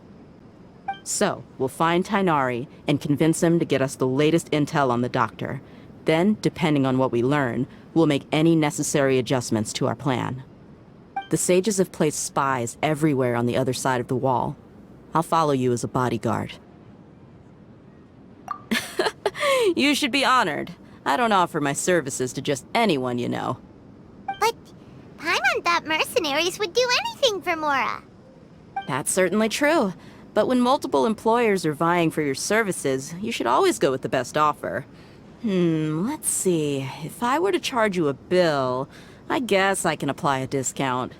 So, we'll find Tainari and convince him to get us the latest intel on the Doctor. Then, depending on what we learn, we'll make any necessary adjustments to our plan. The sages have placed spies everywhere on the other side of the wall. I'll follow you as a bodyguard. You should be honored. I don't offer my services to just anyone you know. But Paimon thought mercenaries would do anything for Mora. That's certainly true. But when multiple employers are vying for your services, you should always go with the best offer. Let's see. If I were to charge you a bill, I guess I can apply a discount.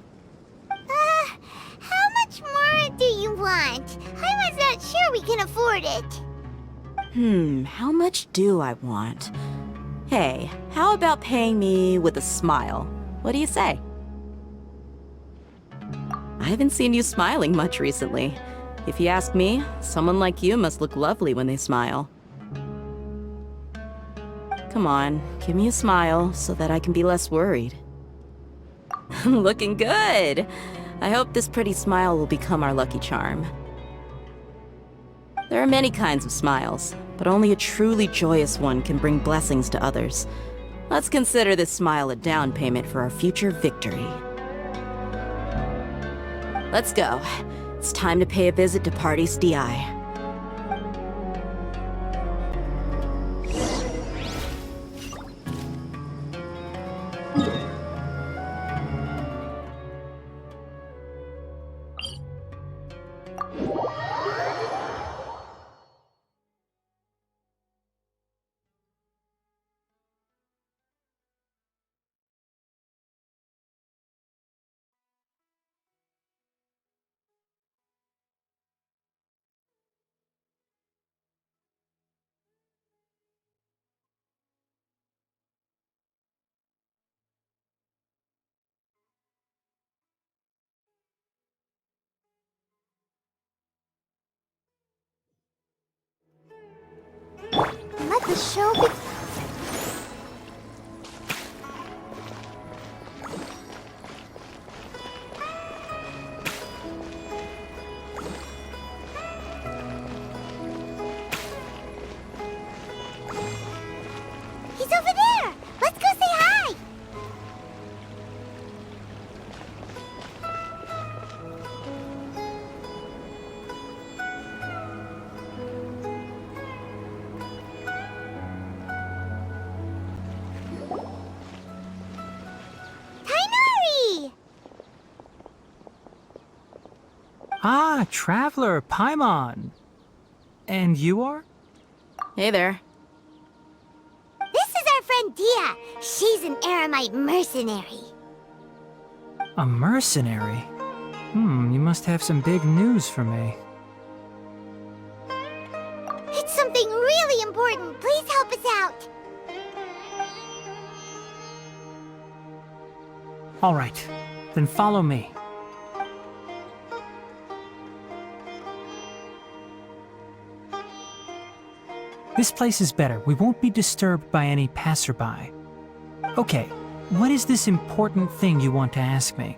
How much more do you want? I was not sure we can afford it. How much do I want? Hey, how about paying me with a smile? What do you say? I haven't seen you smiling much recently. If you ask me, someone like you must look lovely when they smile. Come on, give me a smile so that I can be less worried. Looking good! I hope this pretty smile will become our lucky charm. There are many kinds of smiles, but only a truly joyous one can bring blessings to others. Let's consider this smile a down payment for our future victory. Let's go. It's time to pay a visit to Pardis Di. Let the show be... He's over there! Let's go say hi! Tainari! Ah, Traveler, Paimon. And you are? Hey there. This is our friend Dia. She's an Aramite mercenary. A mercenary? You must have some big news for me. It's something really important. Please help us out. All right, then follow me. This place is better. We won't be disturbed by any passerby. Okay, what is this important thing you want to ask me?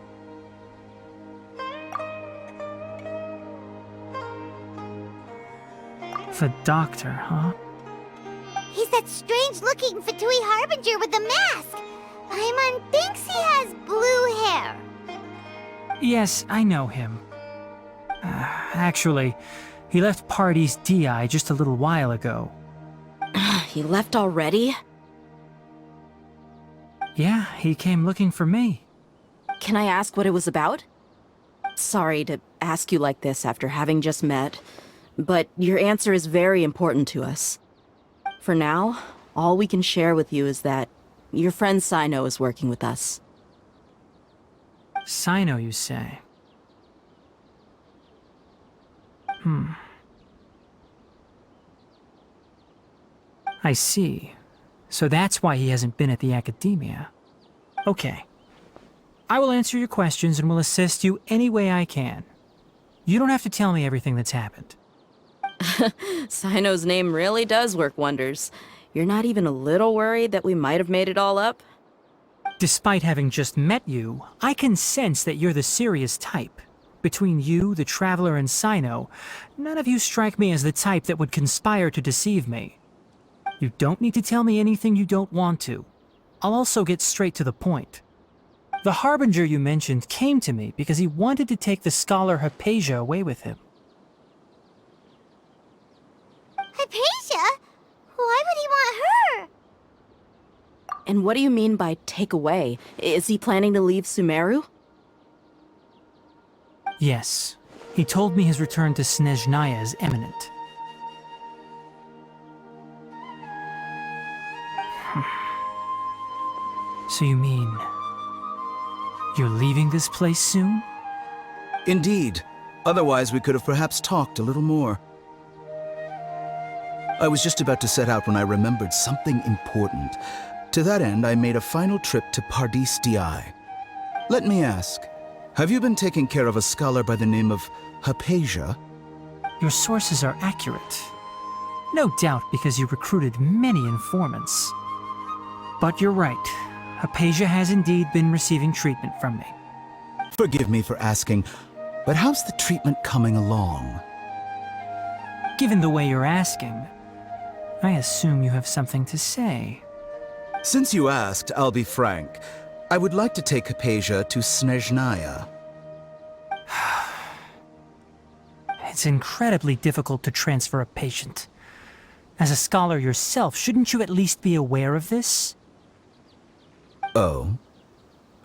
The doctor, huh? He's that strange-looking Fatui Harbinger with the mask! Paimon thinks he has blue hair. Yes, I know him. Actually, he left Party's DI just a little while ago. He left already? Yeah, he came looking for me. Can I ask what it was about? Sorry to ask you like this after having just met, but your answer is very important to us. For now, all we can share with you is that your friend Sino is working with us. Sino, you say? I see. So that's why he hasn't been at the Academia. Okay. I will answer your questions and will assist you any way I can. You don't have to tell me everything that's happened. Sino's name really does work wonders. You're not even a little worried that we might have made it all up? Despite having just met you, I can sense that you're the serious type. Between you, the Traveler, and Sino, none of you strike me as the type that would conspire to deceive me. You don't need to tell me anything you don't want to. I'll also get straight to the point. The Harbinger you mentioned came to me because he wanted to take the scholar Hypatia away with him. Hypatia? Why would he want her? And what do you mean by take away? Is he planning to leave Sumeru? Yes. He told me his return to Snezhnaya is imminent. So you mean... you're leaving this place soon? Indeed. Otherwise, we could have perhaps talked a little more. I was just about to set out when I remembered something important. To that end, I made a final trip to Pardis Di. Let me ask, have you been taking care of a scholar by the name of Hypatia? Your sources are accurate. No doubt because you recruited many informants. But you're right. Hypatia has indeed been receiving treatment from me. Forgive me for asking, but how's the treatment coming along? Given the way you're asking, I assume you have something to say. Since you asked, I'll be frank. I would like to take Hypatia to Snezhnaya. It's incredibly difficult to transfer a patient. As a scholar yourself, shouldn't you at least be aware of this? Oh?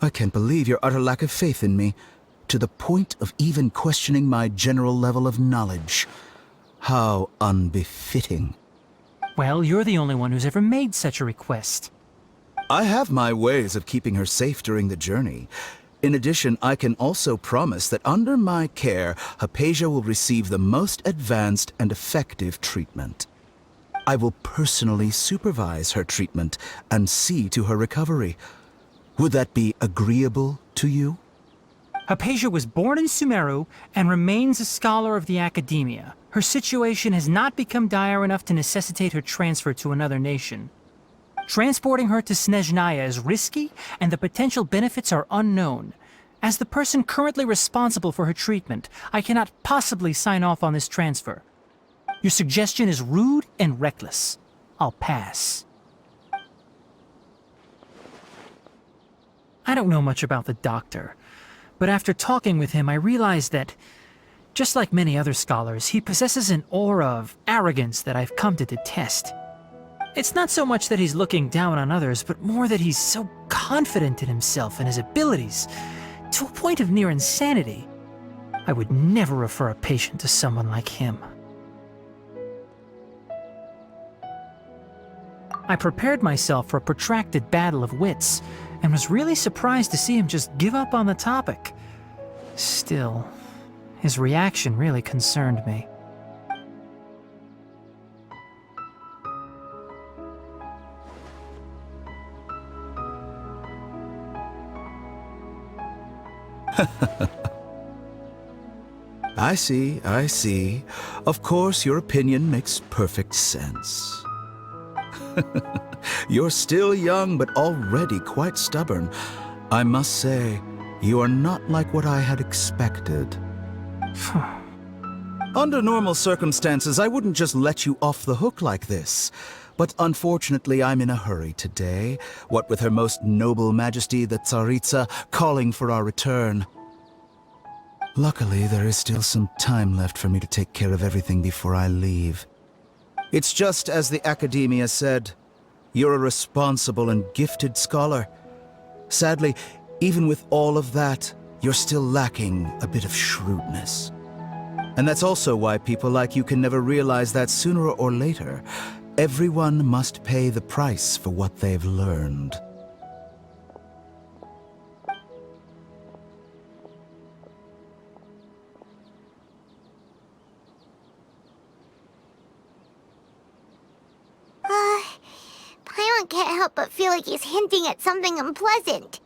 I can't believe your utter lack of faith in me, to the point of even questioning my general level of knowledge. How unbefitting. Well, you're the only one who's ever made such a request. I have my ways of keeping her safe during the journey. In addition, I can also promise that under my care, Hypatia will receive the most advanced and effective treatment. I will personally supervise her treatment and see to her recovery. Would that be agreeable to you? Hypatia was born in Sumeru and remains a scholar of the Academia. Her situation has not become dire enough to necessitate her transfer to another nation. Transporting her to Snezhnaya is risky, and the potential benefits are unknown. As the person currently responsible for her treatment, I cannot possibly sign off on this transfer. Your suggestion is rude and reckless. I'll pass. I don't know much about the doctor, but after talking with him, I realized that, just like many other scholars, he possesses an aura of arrogance that I've come to detest. It's not so much that he's looking down on others, but more that he's so confident in himself and his abilities, to a point of near insanity. I would never refer a patient to someone like him. I prepared myself for a protracted battle of wits, and was really surprised to see him just give up on the topic. Still, his reaction really concerned me. I see, I see. Of course, your opinion makes perfect sense. You're still young, but already quite stubborn. I must say, you are not like what I had expected. Under normal circumstances, I wouldn't just let you off the hook like this. But unfortunately, I'm in a hurry today, what with Her Most Noble Majesty the Tsaritsa calling for our return. Luckily, there is still some time left for me to take care of everything before I leave. It's just as the Academia said, you're a responsible and gifted scholar. Sadly, even with all of that, you're still lacking a bit of shrewdness. And that's also why people like you can never realize that sooner or later, everyone must pay the price for what they've learned. Paimon can't help but feel like he's hinting at something unpleasant.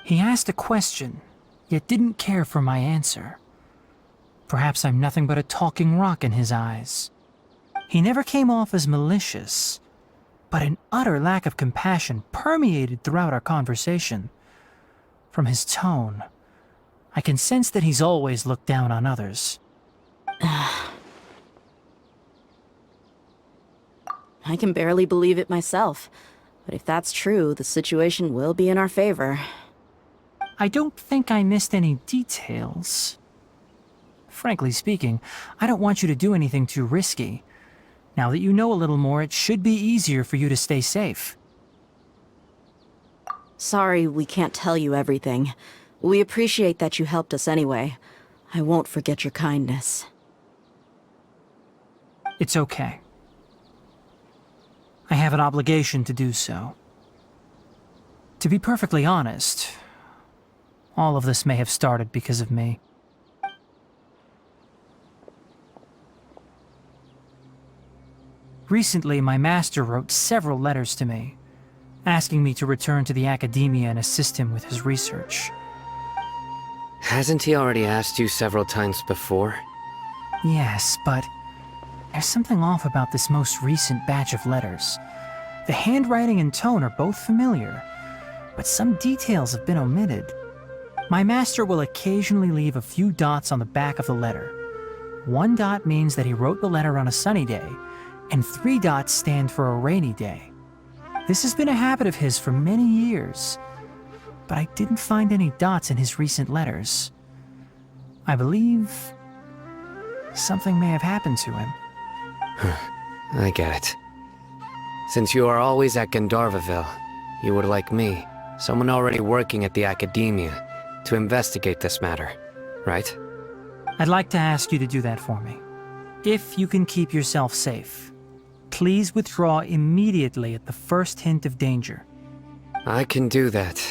He asked a question, yet didn't care for my answer. Perhaps I'm nothing but a talking rock in his eyes. He never came off as malicious, but an utter lack of compassion permeated throughout our conversation. From his tone, I can sense that he's always looked down on others. I can barely believe it myself, but if that's true, the situation will be in our favor. I don't think I missed any details. Frankly speaking, I don't want you to do anything too risky. Now that you know a little more, it should be easier for you to stay safe. Sorry we can't tell you everything. We appreciate that you helped us anyway. I won't forget your kindness. It's okay. I have an obligation to do so. To be perfectly honest, all of this may have started because of me. Recently, my master wrote several letters to me, asking me to return to the Academia and assist him with his research. Hasn't he already asked you several times before? Yes, but there's something off about this most recent batch of letters. The handwriting and tone are both familiar, but some details have been omitted. My master will occasionally leave a few dots on the back of the letter. 1 dot means that he wrote the letter on a sunny day, and 3 dots stand for a rainy day. This has been a habit of his for many years, but I didn't find any dots in his recent letters. I believe something may have happened to him. I get it. Since you are always at Gandharvaville, you would like me, someone already working at the Academia, to investigate this matter, right? I'd like to ask you to do that for me. If you can keep yourself safe, please withdraw immediately at the first hint of danger. I can do that,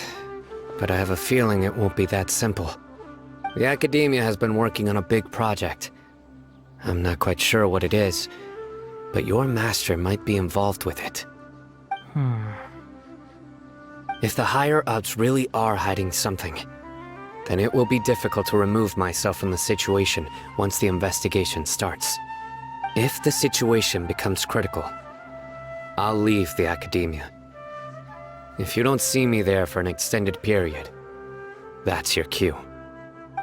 but I have a feeling it won't be that simple. The Academia has been working on a big project. I'm not quite sure what it is, but your master might be involved with it. If the higher-ups really are hiding something, then it will be difficult to remove myself from the situation once the investigation starts. If the situation becomes critical, I'll leave the Academia. If you don't see me there for an extended period, that's your cue.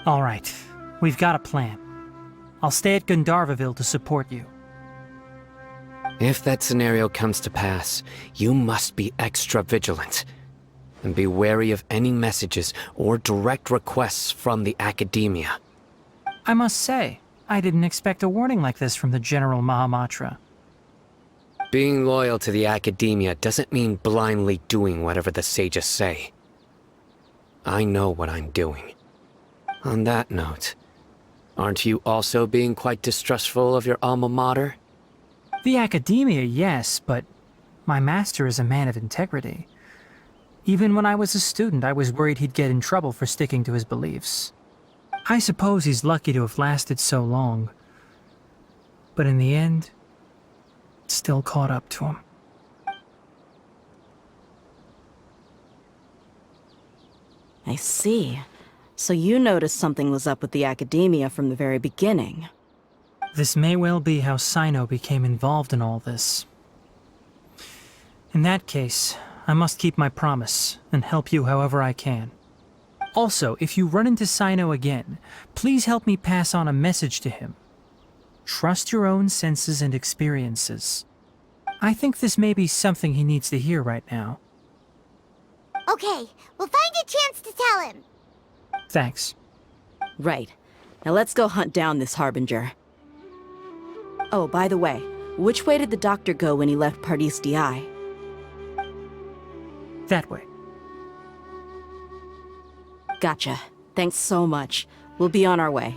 All right, we've got a plan. I'll stay at Gandharvaville to support you. If that scenario comes to pass, you must be extra vigilant. And be wary of any messages or direct requests from the Academia. I must say, I didn't expect a warning like this from the General Mahamatra. Being loyal to the Academia doesn't mean blindly doing whatever the sages say. I know what I'm doing. On that note, aren't you also being quite distrustful of your alma mater? The Academia, yes, but my master is a man of integrity. Even when I was a student, I was worried he'd get in trouble for sticking to his beliefs. I suppose he's lucky to have lasted so long. But in the end, it still caught up to him. I see. So you noticed something was up with the Academia from the very beginning. This may well be how Sino became involved in all this. In that case, I must keep my promise and help you however I can. Also, if you run into Sino again, please help me pass on a message to him. Trust your own senses and experiences. I think this may be something he needs to hear right now. Okay, we'll find a chance to tell him. Thanks. Right. Now let's go hunt down this Harbinger. Oh, by the way, which way did the doctor go when he left Pardis Di? That way. Gotcha. Thanks so much. We'll be on our way.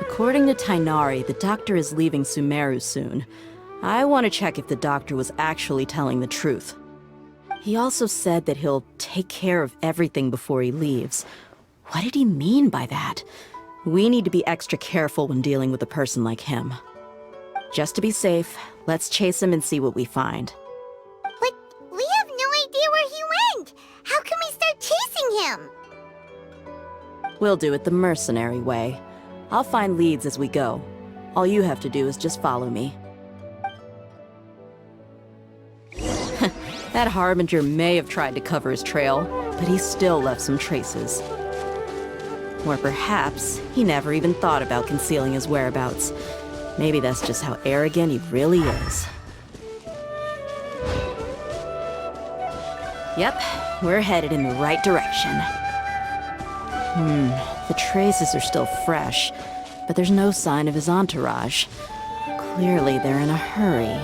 According to Tighnari, the doctor is leaving Sumeru soon. I want to check if the doctor was actually telling the truth. He also said that he'll take care of everything before he leaves. What did he mean by that? We need to be extra careful when dealing with a person like him. Just to be safe, let's chase him and see what we find. But we have no idea where he went! How can we start chasing him? We'll do it the mercenary way. I'll find leads as we go. All you have to do is just follow me. That Harbinger may have tried to cover his trail, but he still left some traces. Or perhaps he never even thought about concealing his whereabouts. Maybe that's just how arrogant he really is. Yep, we're headed in the right direction. The traces are still fresh, but there's no sign of his entourage. Clearly they're in a hurry.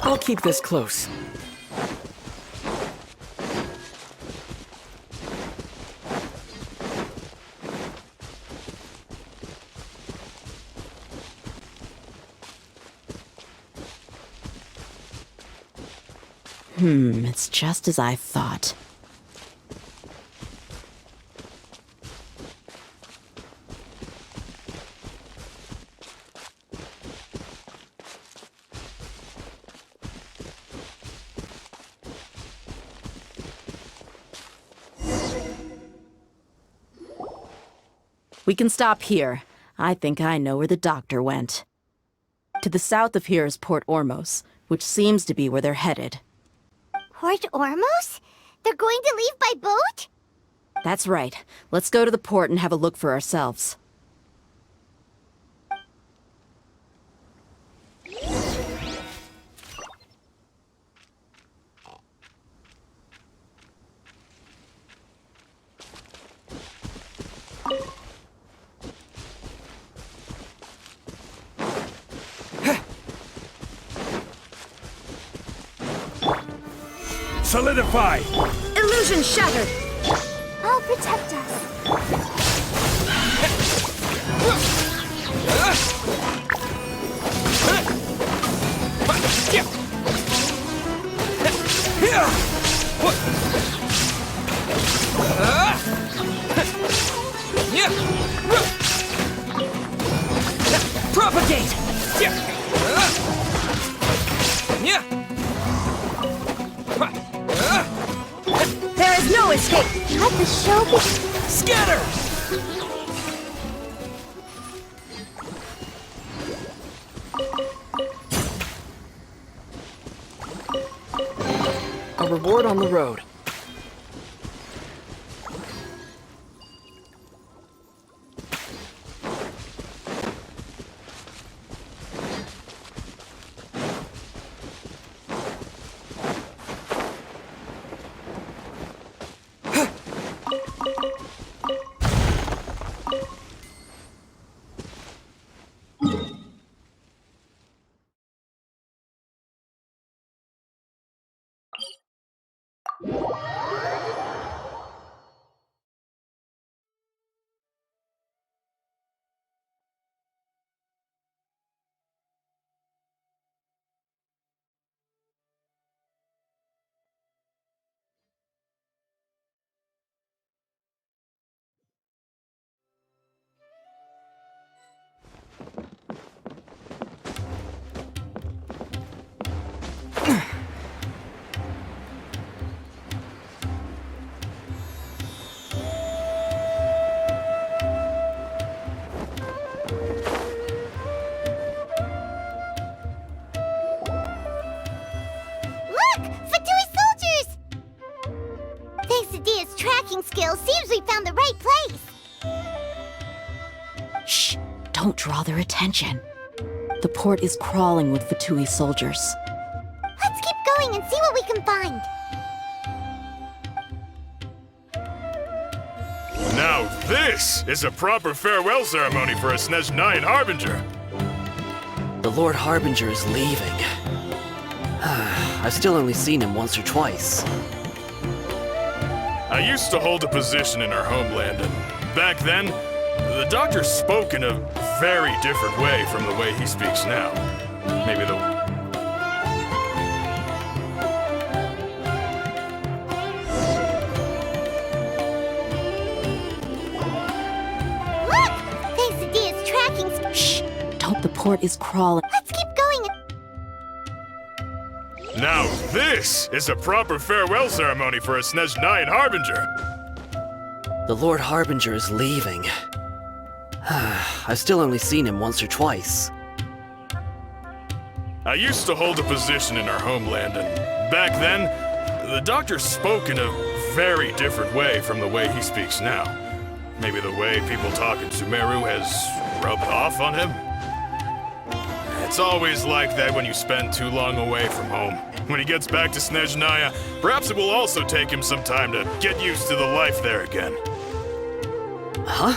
I'll keep this close. It's just as I thought. We can stop here. I think I know where the doctor went. To the south of here is Port Ormos, which seems to be where they're headed. Port Ormos? They're going to leave by boat? That's right. Let's go to the port and have a look for ourselves. Solidify! Illusion shattered! I'll protect us. Propagate! There is no escape! Let the show be... Scatter! A reward on the road. tracking skills, seems we found the right place. Shh! Don't draw their attention. The port is crawling with Fatui soldiers. Let's keep going and see what we can find. Now this is a proper farewell ceremony for a Snezhnayan Harbinger. The Lord Harbinger is leaving. I've still only seen him once or twice. I used to hold a position in our homeland, and back then, the doctor spoke in a very different way from the way he speaks now. Maybe the... Look! Thanks to Dia's tracking Shh! Don't, the port is crawling. Let's keep going. Now this is a proper farewell ceremony for a Snezhnayan Harbinger. The Lord Harbinger is leaving. I've still only seen him once or twice. I used to hold a position in our homeland, and back then, the doctor spoke in a very different way from the way he speaks now. Maybe the way people talk in Sumeru has rubbed off on him? It's always like that when you spend too long away from home. When he gets back to Snezhnaya, perhaps it will also take him some time to get used to the life there again. Huh?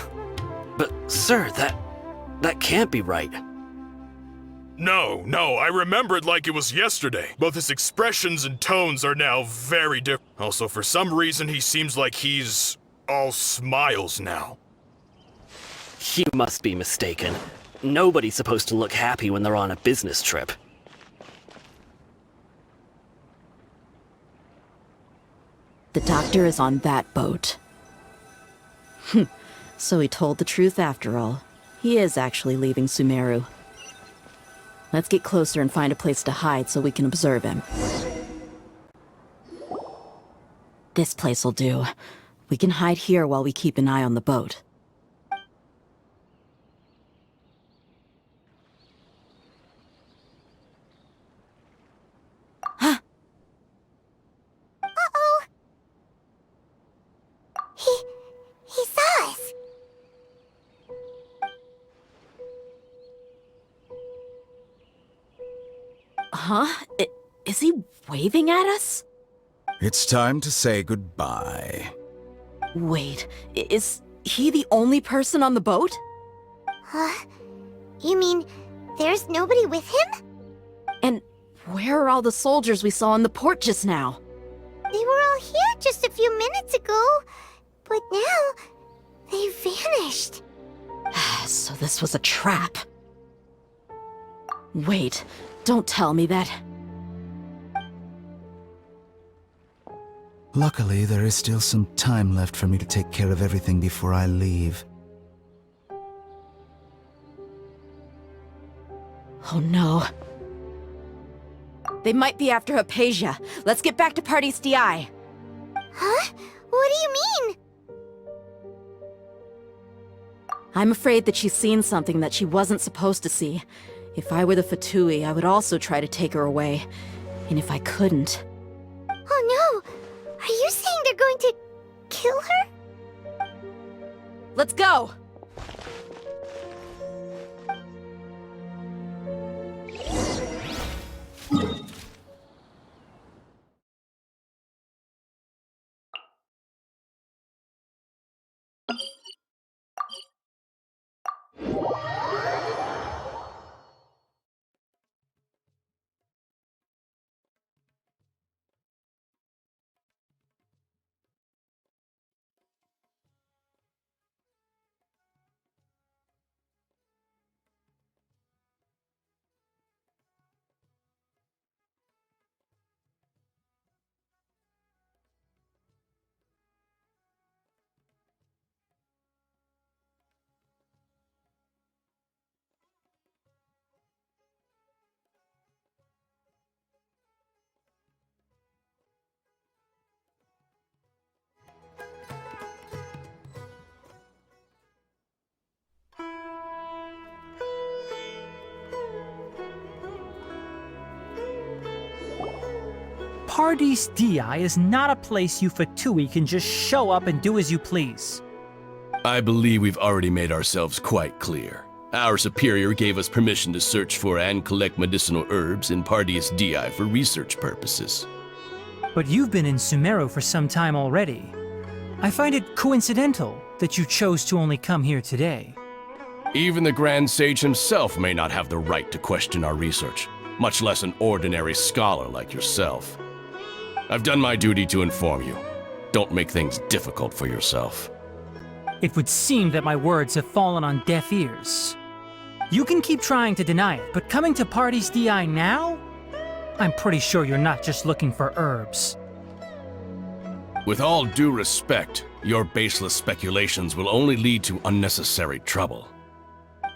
But, sir, that can't be right. No, I remember it like it was yesterday. Both his expressions and tones are now very different. Also, for some reason, he seems like he's all smiles now. You must be mistaken. Nobody's supposed to look happy when they're on a business trip. The doctor is on that boat. So he told the truth after all. He is actually leaving Sumeru. Let's get closer and find a place to hide so we can observe him. This place'll do. We can hide here while we keep an eye on the boat. Uh-oh. He saw us. Huh? Is he waving at us? It's time to say goodbye. Wait, is he the only person on the boat? Huh? You mean there's nobody with him? And where are all the soldiers we saw in the port just now? They were all here just a few minutes ago, but now they vanished. So this was a trap. Wait, don't tell me that. Luckily, there is still some time left for me to take care of everything before I leave. Oh no. They might be after Hypatia. Let's get back to Party's DI. Huh? What do you mean? I'm afraid that she's seen something that she wasn't supposed to see. If I were the Fatui, I would also try to take her away. And if I couldn't... Oh no! Are you saying they're going to kill her? Let's go! Paradis Di is not a place you Fatui can just show up and do as you please. I believe we've already made ourselves quite clear. Our superior gave us permission to search for and collect medicinal herbs in Paradis Di for research purposes. But you've been in Sumeru for some time already. I find it coincidental that you chose to only come here today. Even the Grand Sage himself may not have the right to question our research, much less an ordinary scholar like yourself. I've done my duty to inform you. Don't make things difficult for yourself. It would seem that my words have fallen on deaf ears. You can keep trying to deny it, but coming to Paradis Di now? I'm pretty sure you're not just looking for herbs. With all due respect, your baseless speculations will only lead to unnecessary trouble.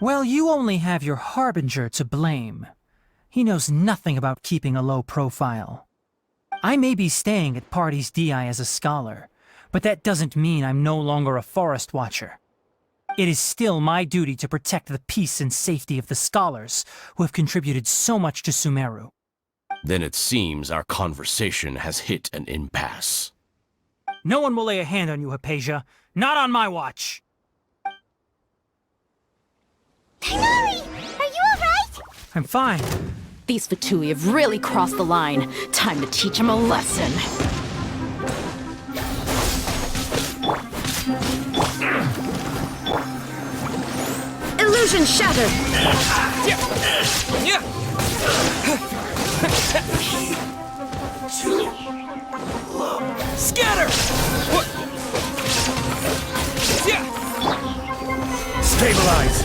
Well, you only have your Harbinger to blame. He knows nothing about keeping a low profile. I may be staying at Paradis Di as a scholar, but that doesn't mean I'm no longer a forest watcher. It is still my duty to protect the peace and safety of the scholars who have contributed so much to Sumeru. Then it seems our conversation has hit an impasse. No one will lay a hand on you, Hypatia. Not on my watch! Tighnari! Are you alright? I'm fine. These Fatui have really crossed the line. Time to teach them a lesson. Illusion shattered! Scatter! Stabilize!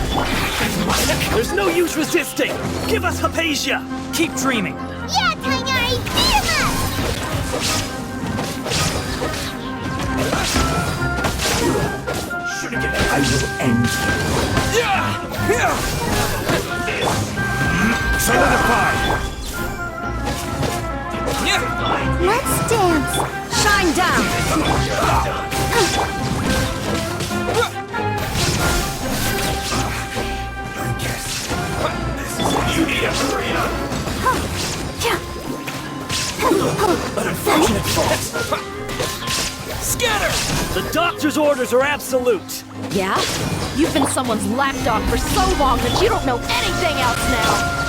There's no use resisting! Give us Hypatia! Keep dreaming! Yeah, Tighnari! Beat him up! I will end you. Solidify! Let's dance! Shine down! You need to hurry up! An unfortunate fault! Scatter! The doctor's orders are absolute! Yeah? You've been someone's lapdog for so long that you don't know anything else now!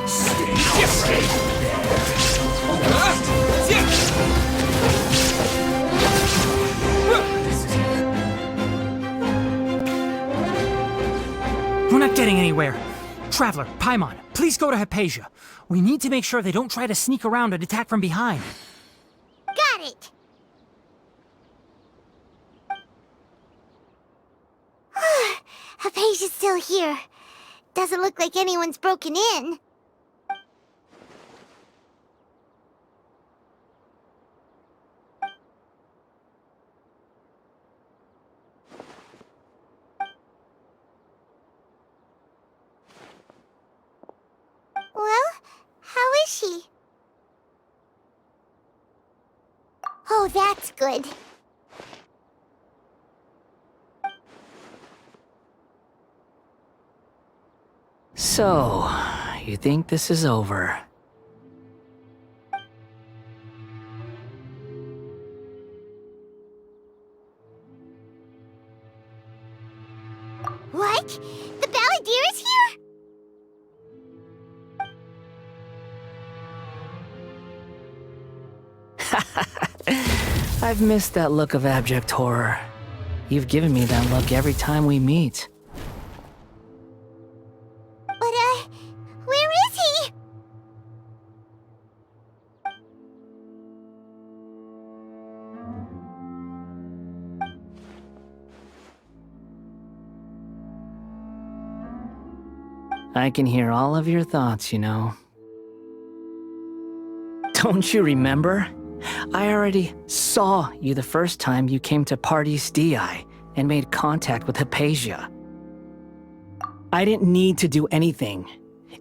Stay afraid! We're not getting anywhere. Traveler, Paimon, please go to Hypatia. We need to make sure they don't try to sneak around and attack from behind. Got it! Hypatia's still here. Doesn't look like anyone's broken in. Well, how is she? Oh, that's good. So, you think this is over? What? The Balladeer is here? I've missed that look of abject horror. You've given me that look every time we meet. But, where is he? I can hear all of your thoughts, you know. Don't you remember? I already saw you the first time you came to Paradis Di and made contact with Hypatia. I didn't need to do anything.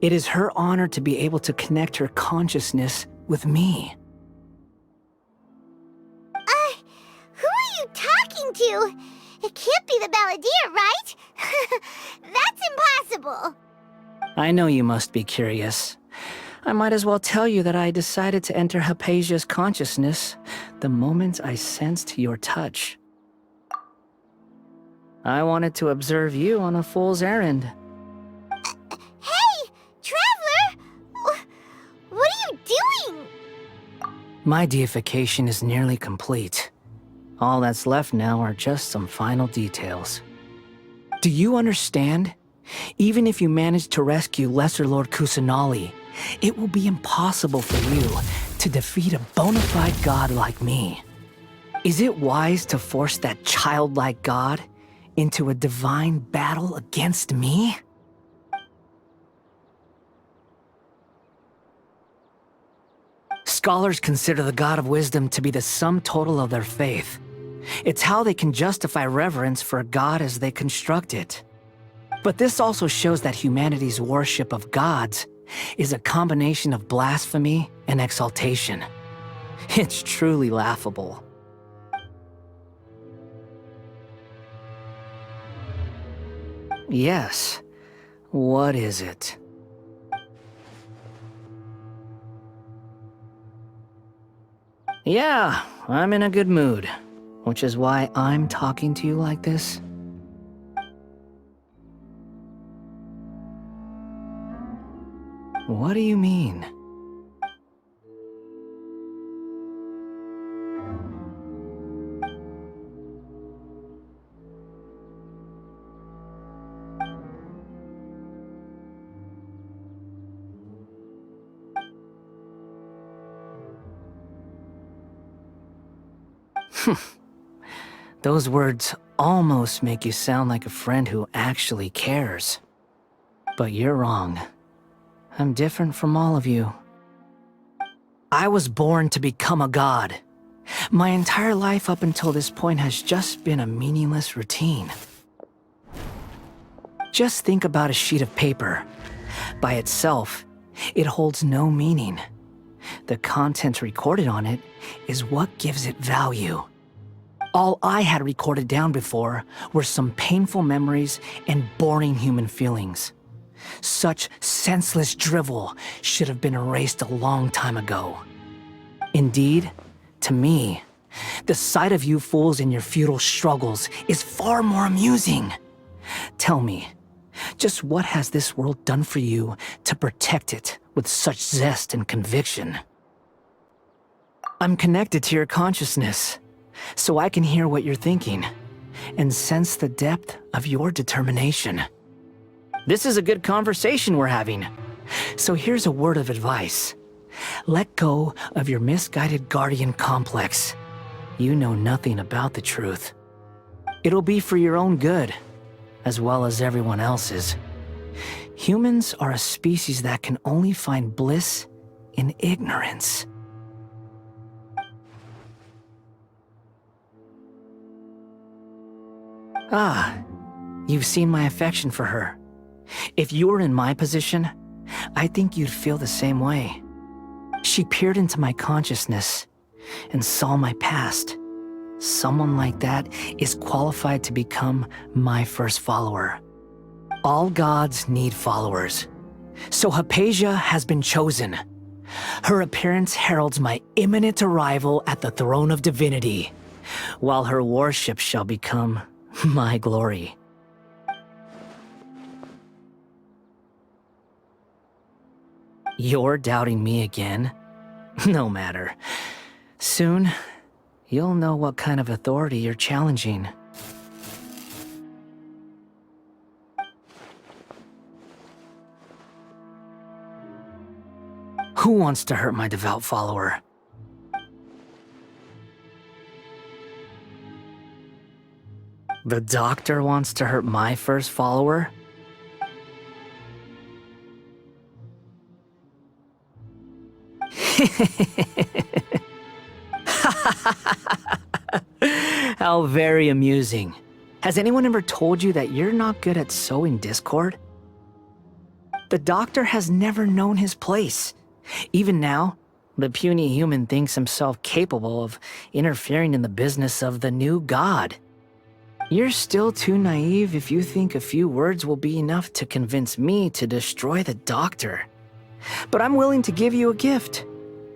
It is her honor to be able to connect her consciousness with me. Who are you talking to? It can't be the Balladeer, right? That's terrible. I know you must be curious. I might as well tell you that I decided to enter Hypatia's consciousness the moment I sensed your touch. I wanted to observe you on a fool's errand. Hey, Traveler! What are you doing? My deification is nearly complete. All that's left now are just some final details. Do you understand? Even if you manage to rescue Lesser Lord Kusanali, it will be impossible for you to defeat a bona fide god like me. Is it wise to force that childlike god into a divine battle against me? Scholars consider the God of Wisdom to be the sum total of their faith. It's how they can justify reverence for a god as they construct it. But this also shows that humanity's worship of gods is a combination of blasphemy and exaltation. It's truly laughable. Yes. What is it? Yeah, I'm in a good mood, which is why I'm talking to you like this. What do you mean? Those words almost make you sound like a friend who actually cares. But you're wrong. I'm different from all of you. I was born to become a god. My entire life up until this point has just been a meaningless routine. Just think about a sheet of paper. By itself, it holds no meaning. The content recorded on it is what gives it value. All I had recorded down before were some painful memories and boring human feelings. Such senseless drivel should have been erased a long time ago. Indeed, to me, the sight of you fools in your futile struggles is far more amusing. Tell me, just what has this world done for you to protect it with such zest and conviction? I'm connected to your consciousness, so I can hear what you're thinking and sense the depth of your determination. This is a good conversation we're having. So here's a word of advice. Let go of your misguided guardian complex. You know nothing about the truth. It'll be for your own good, as well as everyone else's. Humans are a species that can only find bliss in ignorance. Ah, you've seen my affection for her. If you were in my position, I think you'd feel the same way. She peered into my consciousness and saw my past. Someone like that is qualified to become my first follower. All gods need followers. So Hypatia has been chosen. Her appearance heralds my imminent arrival at the throne of divinity, while her worship shall become my glory. You're doubting me again? No matter. Soon, you'll know what kind of authority you're challenging. Who wants to hurt my devout follower? The doctor wants to hurt my first follower? How very amusing. Has anyone ever told you that you're not good at sowing discord? The doctor has never known his place. Even now, the puny human thinks himself capable of interfering in the business of the new god. You're still too naive if you think a few words will be enough to convince me to destroy the Doctor. But I'm willing to give you a gift,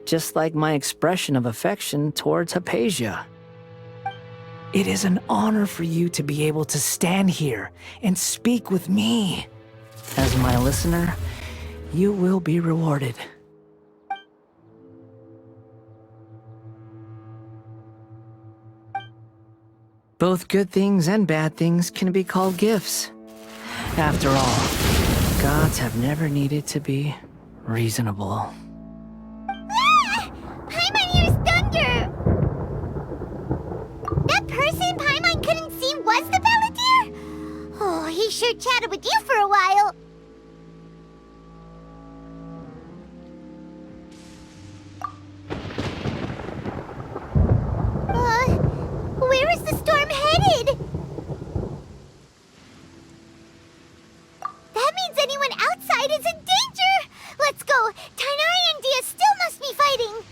just like my expression of affection towards Hypatia. It is an honor for you to be able to stand here and speak with me. As my listener, you will be rewarded. Both good things and bad things can be called gifts. After all, gods have never needed to be reasonable. Ah! Paimon hears thunder! That person Paimon couldn't see was the Balladeer? Oh, he sure chatted with you for a while. Where is the storm headed? That means anyone outside is in danger! Let's go! Tainari and Dia still must be fighting!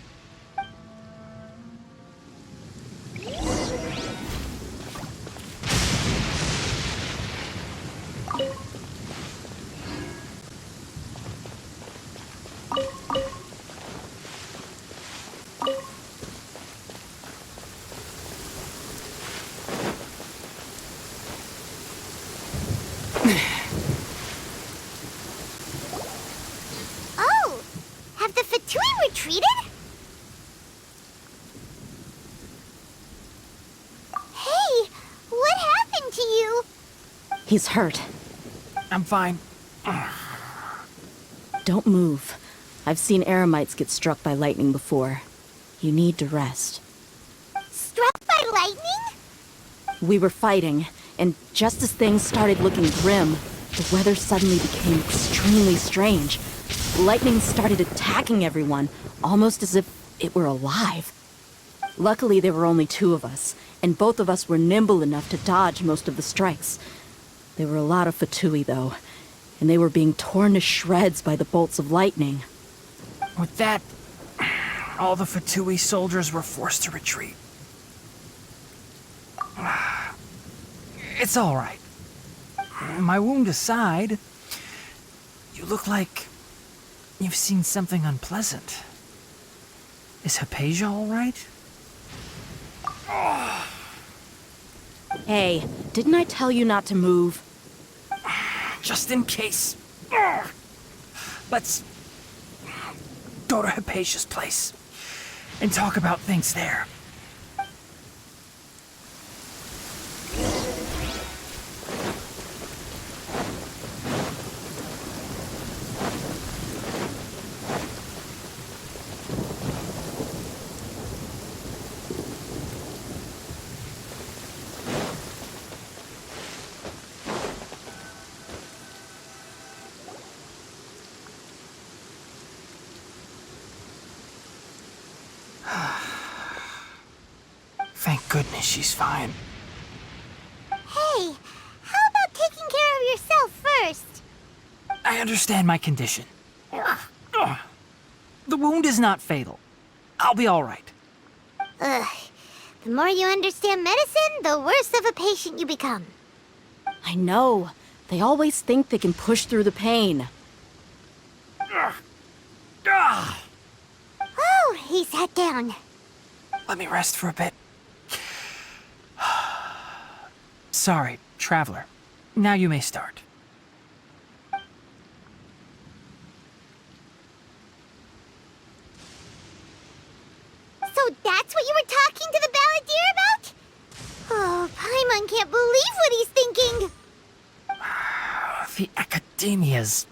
Oh! Have the Fatui retreated? Hey! What happened to you? He's hurt. I'm fine. Don't move. I've seen eremites get struck by lightning before. You need to rest. Struck by lightning? We were fighting, and just as things started looking grim, the weather suddenly became extremely strange. Lightning started attacking everyone, almost as if it were alive. Luckily, there were only two of us, and both of us were nimble enough to dodge most of the strikes. There were a lot of Fatui, though, and they were being torn to shreds by the bolts of lightning. With that, all the Fatui soldiers were forced to retreat. It's all right. My wound aside, you look like you've seen something unpleasant. Is Hypatia all right? Hey, didn't I tell you not to move? Just in case. Let's go to Hypatia's place and talk about things there. Thank goodness she's fine. Hey, how about taking care of yourself first? I understand my condition. The wound is not fatal. I'll be all right. Ugh. The more you understand medicine, the worse of a patient you become. I know. They always think they can push through the pain. Oh, he sat down. Let me rest for a bit. Sorry, traveler. Now you may start. So that's what you were talking to the Balladeer about? Oh, Paimon can't believe what he's thinking. The Academia's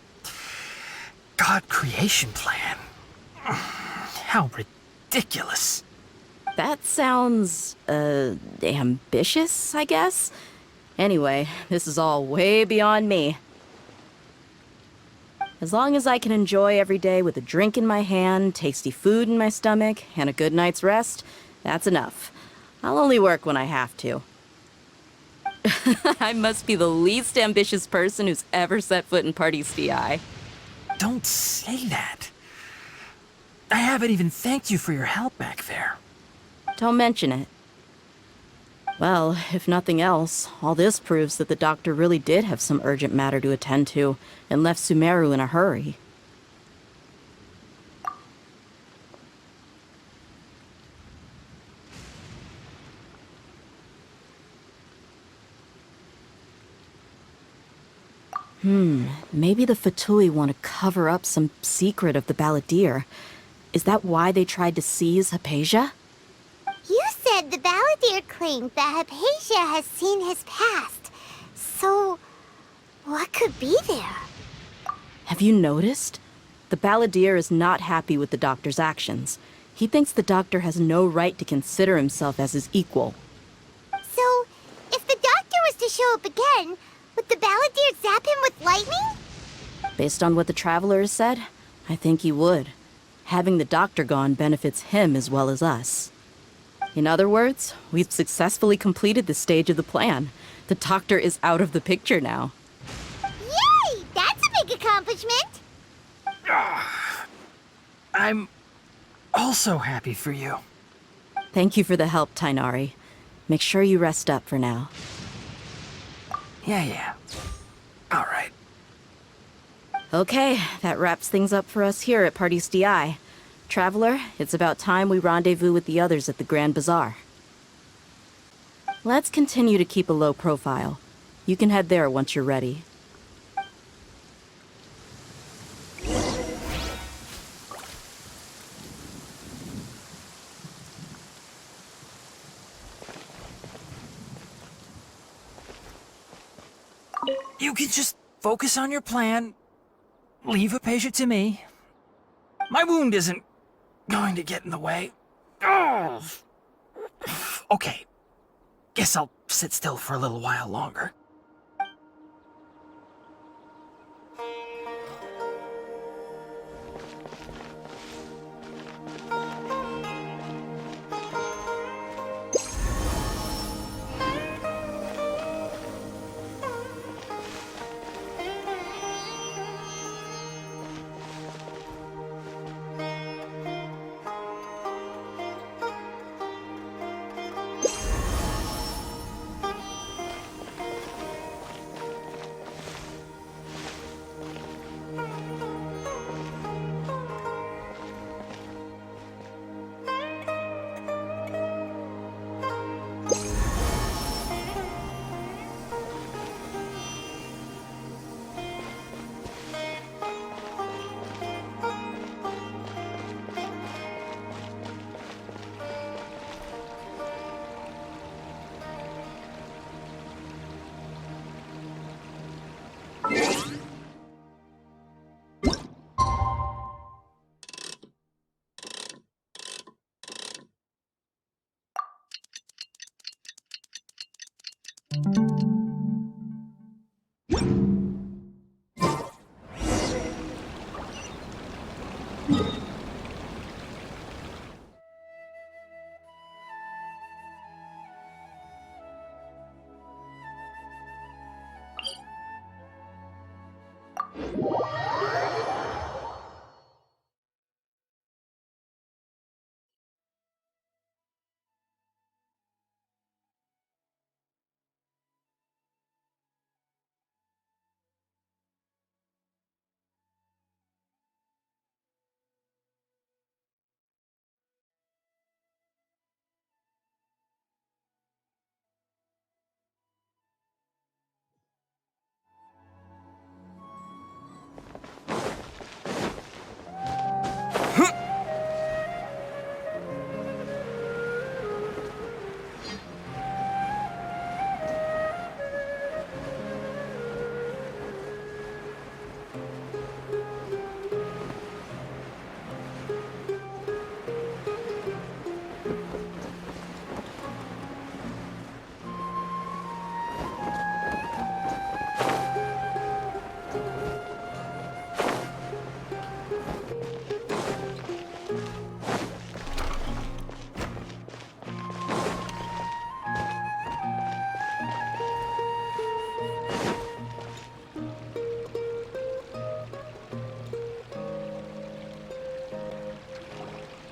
God creation plan. How ridiculous. That sounds, ambitious, I guess? Anyway, this is all way beyond me. As long as I can enjoy every day with a drink in my hand, tasty food in my stomach, and a good night's rest, that's enough. I'll only work when I have to. I must be the least ambitious person who's ever set foot in Party's DI. Don't say that. I haven't even thanked you for your help back there. Don't mention it. Well, if nothing else, all this proves that the doctor really did have some urgent matter to attend to and left Sumeru in a hurry. Maybe the Fatui want to cover up some secret of the Balladeer. Is that why they tried to seize Hypatia? You said the Balladeer claimed that Hypatia has seen his past. So, what could be there? Have you noticed? The Balladeer is not happy with the doctor's actions. He thinks the doctor has no right to consider himself as his equal. So, if the doctor was to show up again, would the Balladeer zap him with lightning? Based on what the Traveler has said, I think he would. Having the doctor gone benefits him as well as us. In other words, we've successfully completed this stage of the plan. The doctor is out of the picture now. Yay! That's a big accomplishment! I'm also happy for you. Thank you for the help, Tainari. Make sure you rest up for now. Yeah. All right. Okay, that wraps things up for us here at Party's DI. Traveler, it's about time we rendezvous with the others at the Grand Bazaar. Let's continue to keep a low profile. You can head there once you're ready. You can just focus on your plan. Leave Hypatia to me. My wound isn't going to get in the way. Oh. Okay. Guess I'll sit still for a little while longer.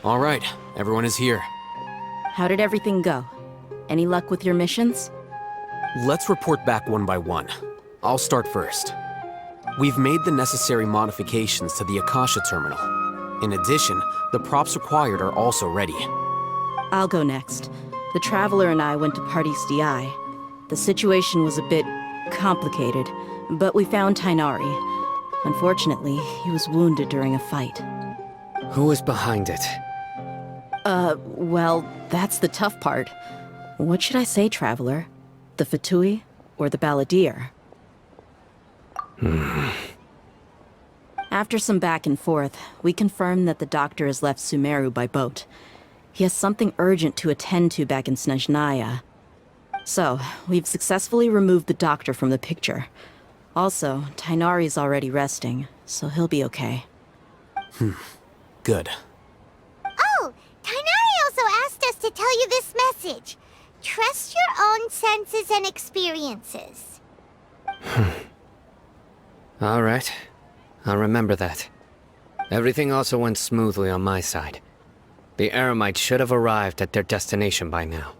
All right, everyone is here. How did everything go? Any luck with your missions? Let's report back one by one. I'll start first. We've made the necessary modifications to the Akasha terminal. In addition, the props required are also ready. I'll go next. The Traveler and I went to Party's DI. The situation was a bit complicated, but we found Tainari. Unfortunately, he was wounded during a fight. Who was behind it? Well, that's the tough part. What should I say, Traveler? The Fatui or the Balladeer? After some back and forth, we confirmed that the doctor has left Sumeru by boat. He has something urgent to attend to back in Snezhnaya. So, we've successfully removed the doctor from the picture. Also, Tainari's already resting, so he'll be okay. Good. Oh, Tainari also asked us to tell you this message. Trust your own senses and experiences. All right. I'll remember that. Everything also went smoothly on my side. The Eremites should have arrived at their destination by now.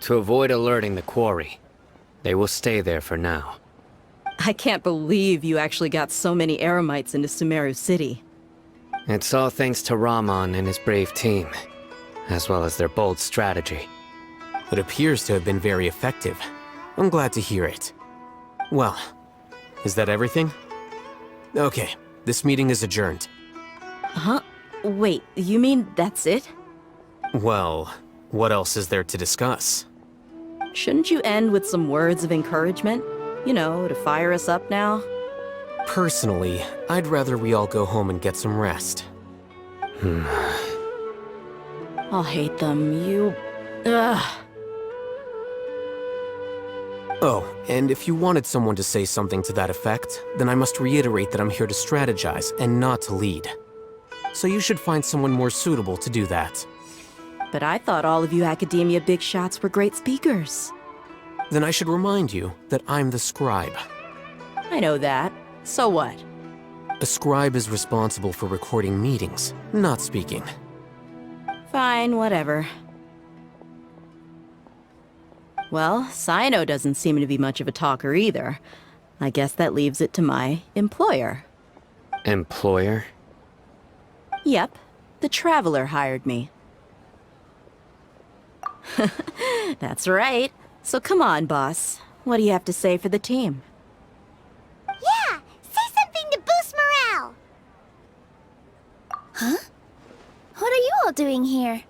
To avoid alerting the quarry, they will stay there for now. I can't believe you actually got so many Eremites into Sumeru City. It's all thanks to Rahman and his brave team, as well as their bold strategy. It appears to have been very effective. I'm glad to hear it. Well, is that everything? Okay, this meeting is adjourned. Huh? Wait, you mean that's it? Well, what else is there to discuss? Shouldn't you end with some words of encouragement? You know, to fire us up now? Personally, I'd rather we all go home and get some rest. I'll hate them, you... Ugh. Oh, and if you wanted someone to say something to that effect, then I must reiterate that I'm here to strategize and not to lead. So you should find someone more suitable to do that. But I thought all of you Academia big shots were great speakers. Then I should remind you that I'm the scribe. I know that. So what? A scribe is responsible for recording meetings, not speaking. Fine, whatever. Well, Sino doesn't seem to be much of a talker either. I guess that leaves it to my employer. Employer? Yep, the Traveler hired me. That's right. So come on, boss. What do you have to say for the team? Yeah, say something to boost morale. Huh? What are you all doing here?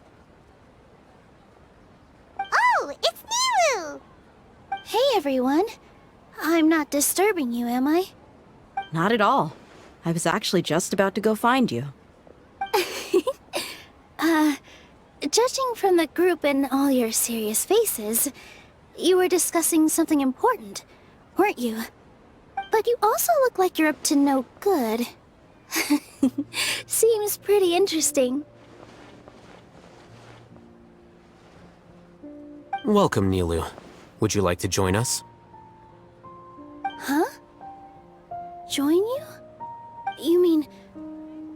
Oh, it's Nilu! Hey, everyone. I'm not disturbing you, am I? Not at all. I was actually just about to go find you. Judging from the group and all your serious faces, you were discussing something important, weren't you? But you also look like you're up to no good. Seems pretty interesting. Welcome, Nilu. Would you like to join us? Huh? Join you? You mean,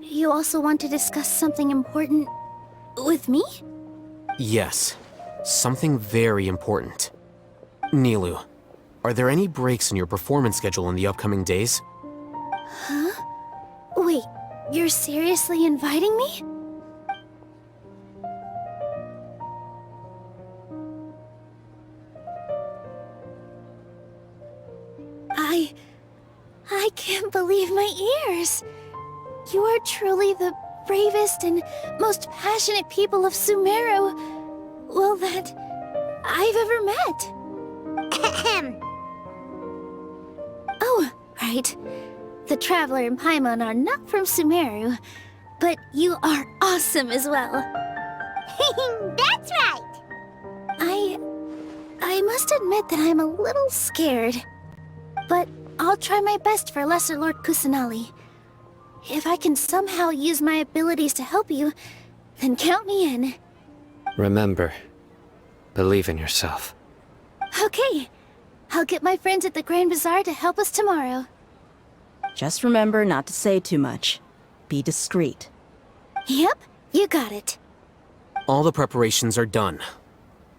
you also want to discuss something important with me? Yes. Something very important. Nilu, are there any breaks in your performance schedule in the upcoming days? Huh? Wait, you're seriously inviting me? I can't believe my ears. You are truly the bravest and most passionate people of Sumeru, well, that I've ever met. Oh, right. The Traveler and Paimon are not from Sumeru, but you are awesome as well. That's right! I must admit that I'm a little scared. But I'll try my best for Lesser Lord Kusanali. If I can somehow use my abilities to help you, then count me in. Remember, believe in yourself. Okay. I'll get my friends at the Grand Bazaar to help us tomorrow. Just remember not to say too much. Be discreet. Yep, you got it. All the preparations are done.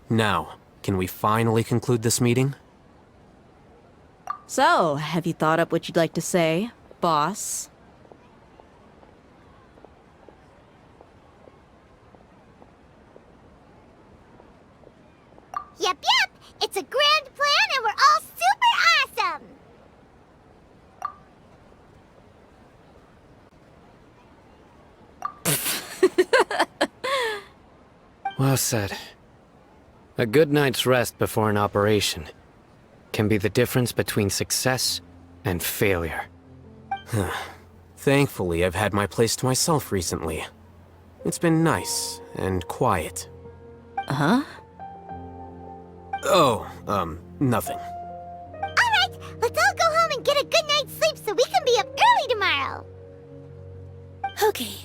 Now, Can we finally conclude this meeting? So, have you thought up what you'd like to say, boss? Yep, yep! It's a grand plan and we're all super awesome! Well said. A good night's rest before an operation can be the difference between success and failure. Thankfully, I've had my place to myself recently. It's been nice and quiet. Huh? Oh, nothing. Alright, let's all go home and get a good night's sleep so we can be up early tomorrow! Okay.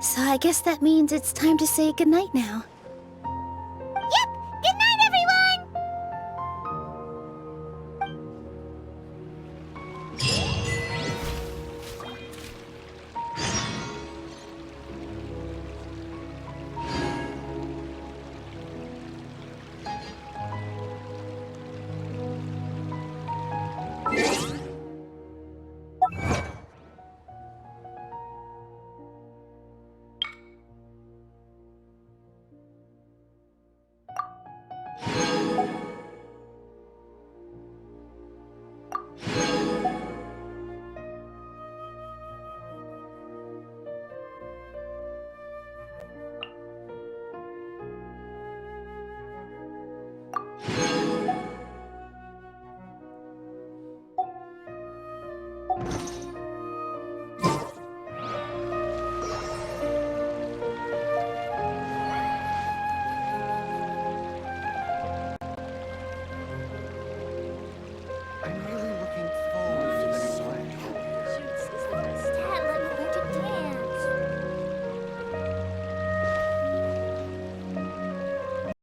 So I guess that means it's time to say goodnight now.